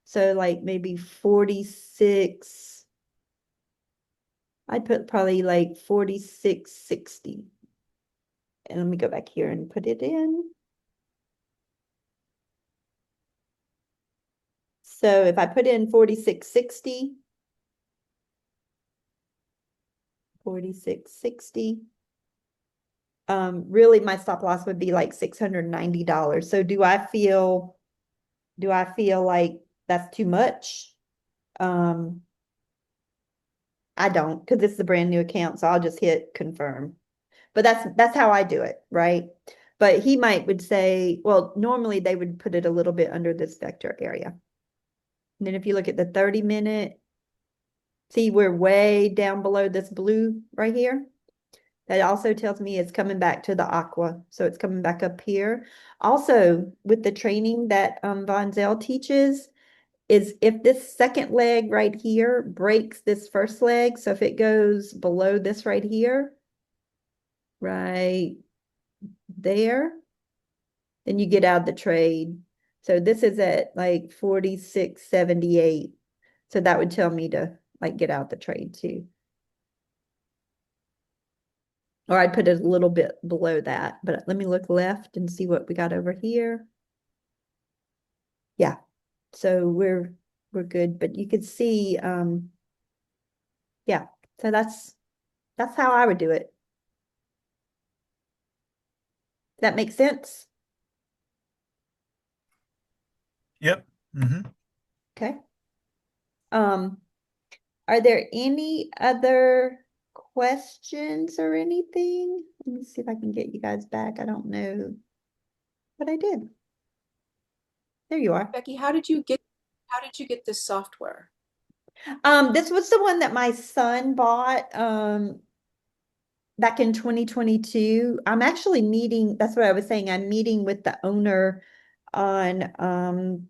A: So like maybe 46. I'd put probably like 46.60. And let me go back here and put it in. So if I put in 46.60, 46.60, really my stop loss would be like $690. So do I feel like that's too much? I don't, because this is a brand new account, so I'll just hit confirm. But that's how I do it, right? But he would say, well, normally they would put it a little bit under this vector area. And then if you look at the 30-minute, see we're way down below this blue right here. That also tells me it's coming back to the aqua. So it's coming back up here. Also, with the training that Von Zell teaches, is if this second leg right here breaks this first leg, so if it goes below this right here, right there, then you get out of the trade. So this is at like 46.78. So that would tell me to like get out the trade too. Or I'd put it a little bit below that, but let me look left and see what we got over here. Yeah, so we're good, but you could see, yeah, so that's how I would do it. That makes sense?
B: Yep. Mm-hmm.
A: Okay. Are there any other questions or anything? Let me see if I can get you guys back. I don't know what I did. There you are.
C: Becky, how did you get this software?
A: This was the one that my son bought back in 2022. I'm actually meeting, that's what I was saying. I'm meeting with the owner on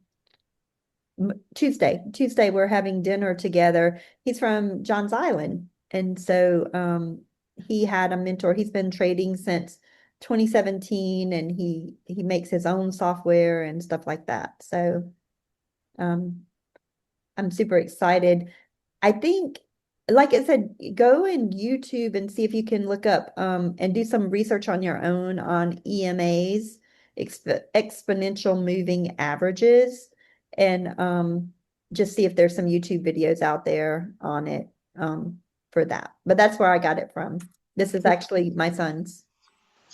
A: Tuesday. Tuesday, we're having dinner together. He's from Johns Island. And so he had a mentor. He's been trading since 2017, and he makes his own software and stuff like that. So I'm super excited. I think, like I said, go in YouTube and see if you can look up and do some research on your own on EMAs, exponential moving averages, and just see if there's some YouTube videos out there on it for that. But that's where I got it from. This is actually my son's.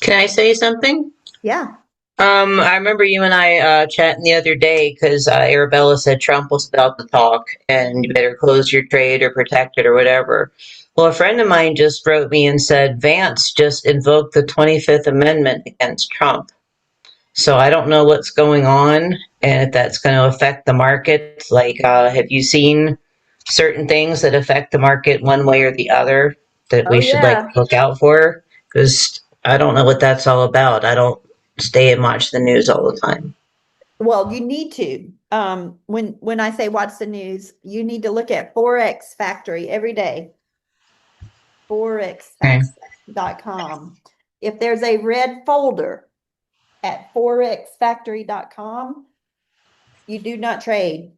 E: Can I say something?
A: Yeah.
E: I remember you and I chatting the other day because Arabella said Trump was about to talk and you better close your trade or protect it or whatever. Well, a friend of mine just wrote me and said Vance just invoked the 25th Amendment against Trump. So I don't know what's going on and if that's going to affect the market. Like, have you seen certain things that affect the market one way or the other that
A: Oh,
E: we should like
A: yeah.
E: look out for? Because I don't know what that's all about. I don't stay and watch the news all the time.
A: Well, you need to. When I say watch the news, you need to look at Forex Factory every day.
E: Okay.
A: forexfactory.com. If there's a red folder at forexfactory.com, you do not trade.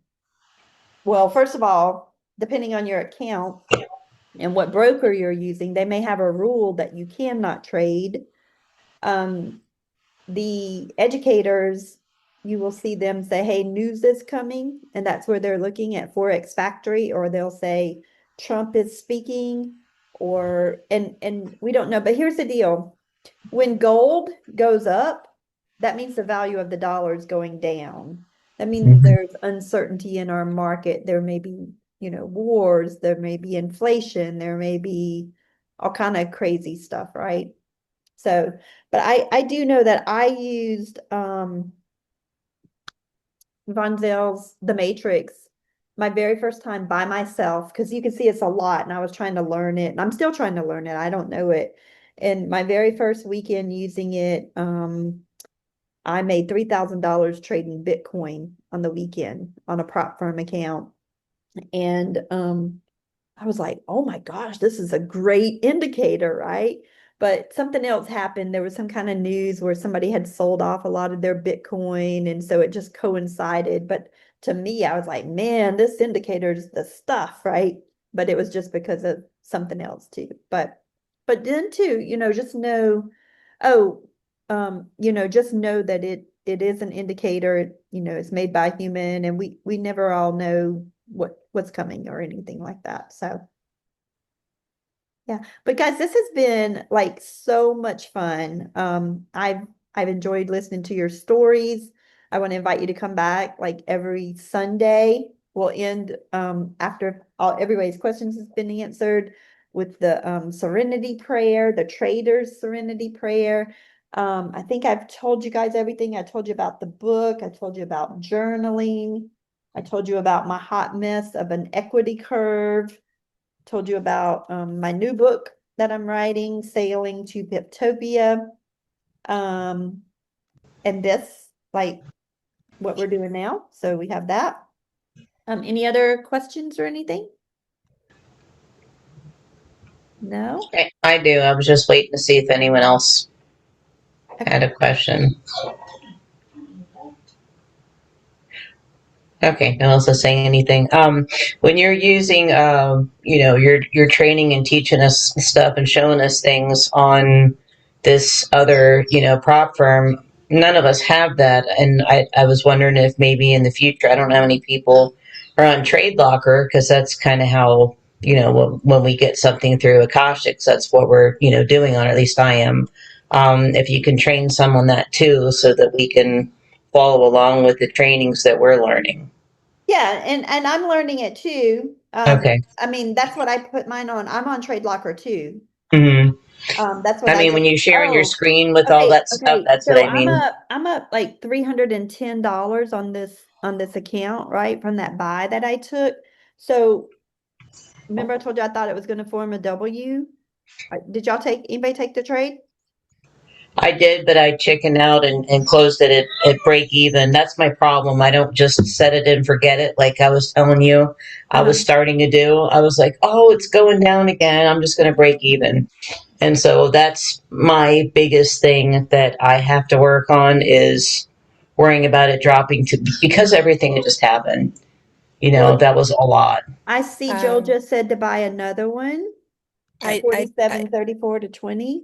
A: Well, first of all, depending on your account and what broker you're using, they may have a rule that you cannot trade. The educators, you will see them say, hey, news is coming, and that's where they're looking at Forex Factory, or they'll say Trump is speaking, or and we don't know. But here's the deal. When gold goes up, that means the value of the dollar is going down. That means there's uncertainty in our market. There may be, wars, there may be inflation, there may be all kind of crazy stuff, right? So, but I do know that I used Von Zell's The Matrix my very first time by myself, because you can see it's a lot, and I was trying to learn it, and I'm still trying to learn it. I don't know it. And my very first weekend using it, I made $3,000 trading Bitcoin on the weekend on a prop firm account. And I was like, oh my gosh, this is a great indicator, right? But something else happened. There was some kind of news where somebody had sold off a lot of their Bitcoin. And so it just coincided. But to me, I was like, man, this indicator is the stuff, right? But it was just because of something else too. But then too, just know, oh, just know that it is an indicator, it's made by a human, and we never all know what's coming or anything like that. So yeah, but guys, this has been like so much fun. I've enjoyed listening to your stories. I want to invite you to come back like every Sunday. We'll end after everybody's questions has been answered with the serenity prayer, the trader's serenity prayer. I think I've told you guys everything. I told you about the book. I told you about journaling. I told you about my hot mess of an equity curve. Told you about my new book that I'm writing, Sailing to Piptopia. And this, like what we're doing now. So we have that. Any other questions or anything? No?
E: I do. I was just waiting to see if anyone else had a question. Okay, no one else is saying anything. When you're using, your training and teaching us stuff and showing us things on this other, prop firm, none of us have that. And I was wondering if maybe in the future, I don't know how many people are on Trade Locker, because that's kind of how, when we get something through Akashics, that's what we're, doing on, at least I am. If you can train some on that too, so that we can follow along with the trainings that we're learning.
A: Yeah, and I'm learning it too.
E: Okay.
A: I mean, that's what I put mine on. I'm on Trade Locker too.
E: Mm-hmm.
A: That's what
E: I
A: I
E: mean,
A: just,
E: when you're sharing your
A: oh,
E: screen with all
A: okay,
E: that stuff,
A: okay.
E: that's what
A: So
E: I mean.
A: I'm up like $310 on this account, right? From that buy that I took. So remember I told you I thought it was going to form a W? Did anybody take the trade?
E: I did, but I chickened out and closed it at break even. That's my problem. I don't just set it and forget it like I was telling you I was starting to do. I was like, oh, it's going down again. I'm just going to break even. And so that's my biggest thing that I have to work on, is worrying about it dropping because everything had just happened.
A: Well,
E: That was a lot.
A: I see Joel
D: Um,
A: just said to buy another one at
D: I, I, I,
A: 47.34 to 20.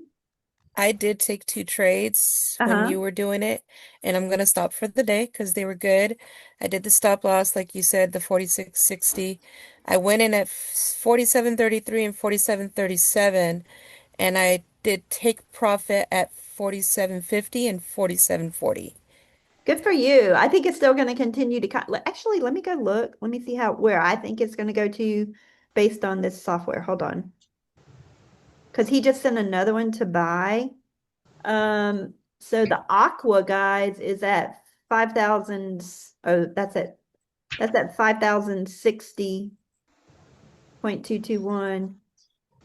D: I did take two trades when
A: Uh-huh.
D: you were doing it, and I'm gonna stop for the day because they were good. I did the stop loss, like you said, the 46.60. I went in at 47.33 and 47.37, and I did take profit at 47.50 and 47.40.
A: Good for you. I think it's still going to continue to actually, let me go look. Let me see where I think it's going to go to based on this software. Hold on. Because he just sent another one to buy. So the Aqua guys is at 5,000. Oh, that's at 5,060.221.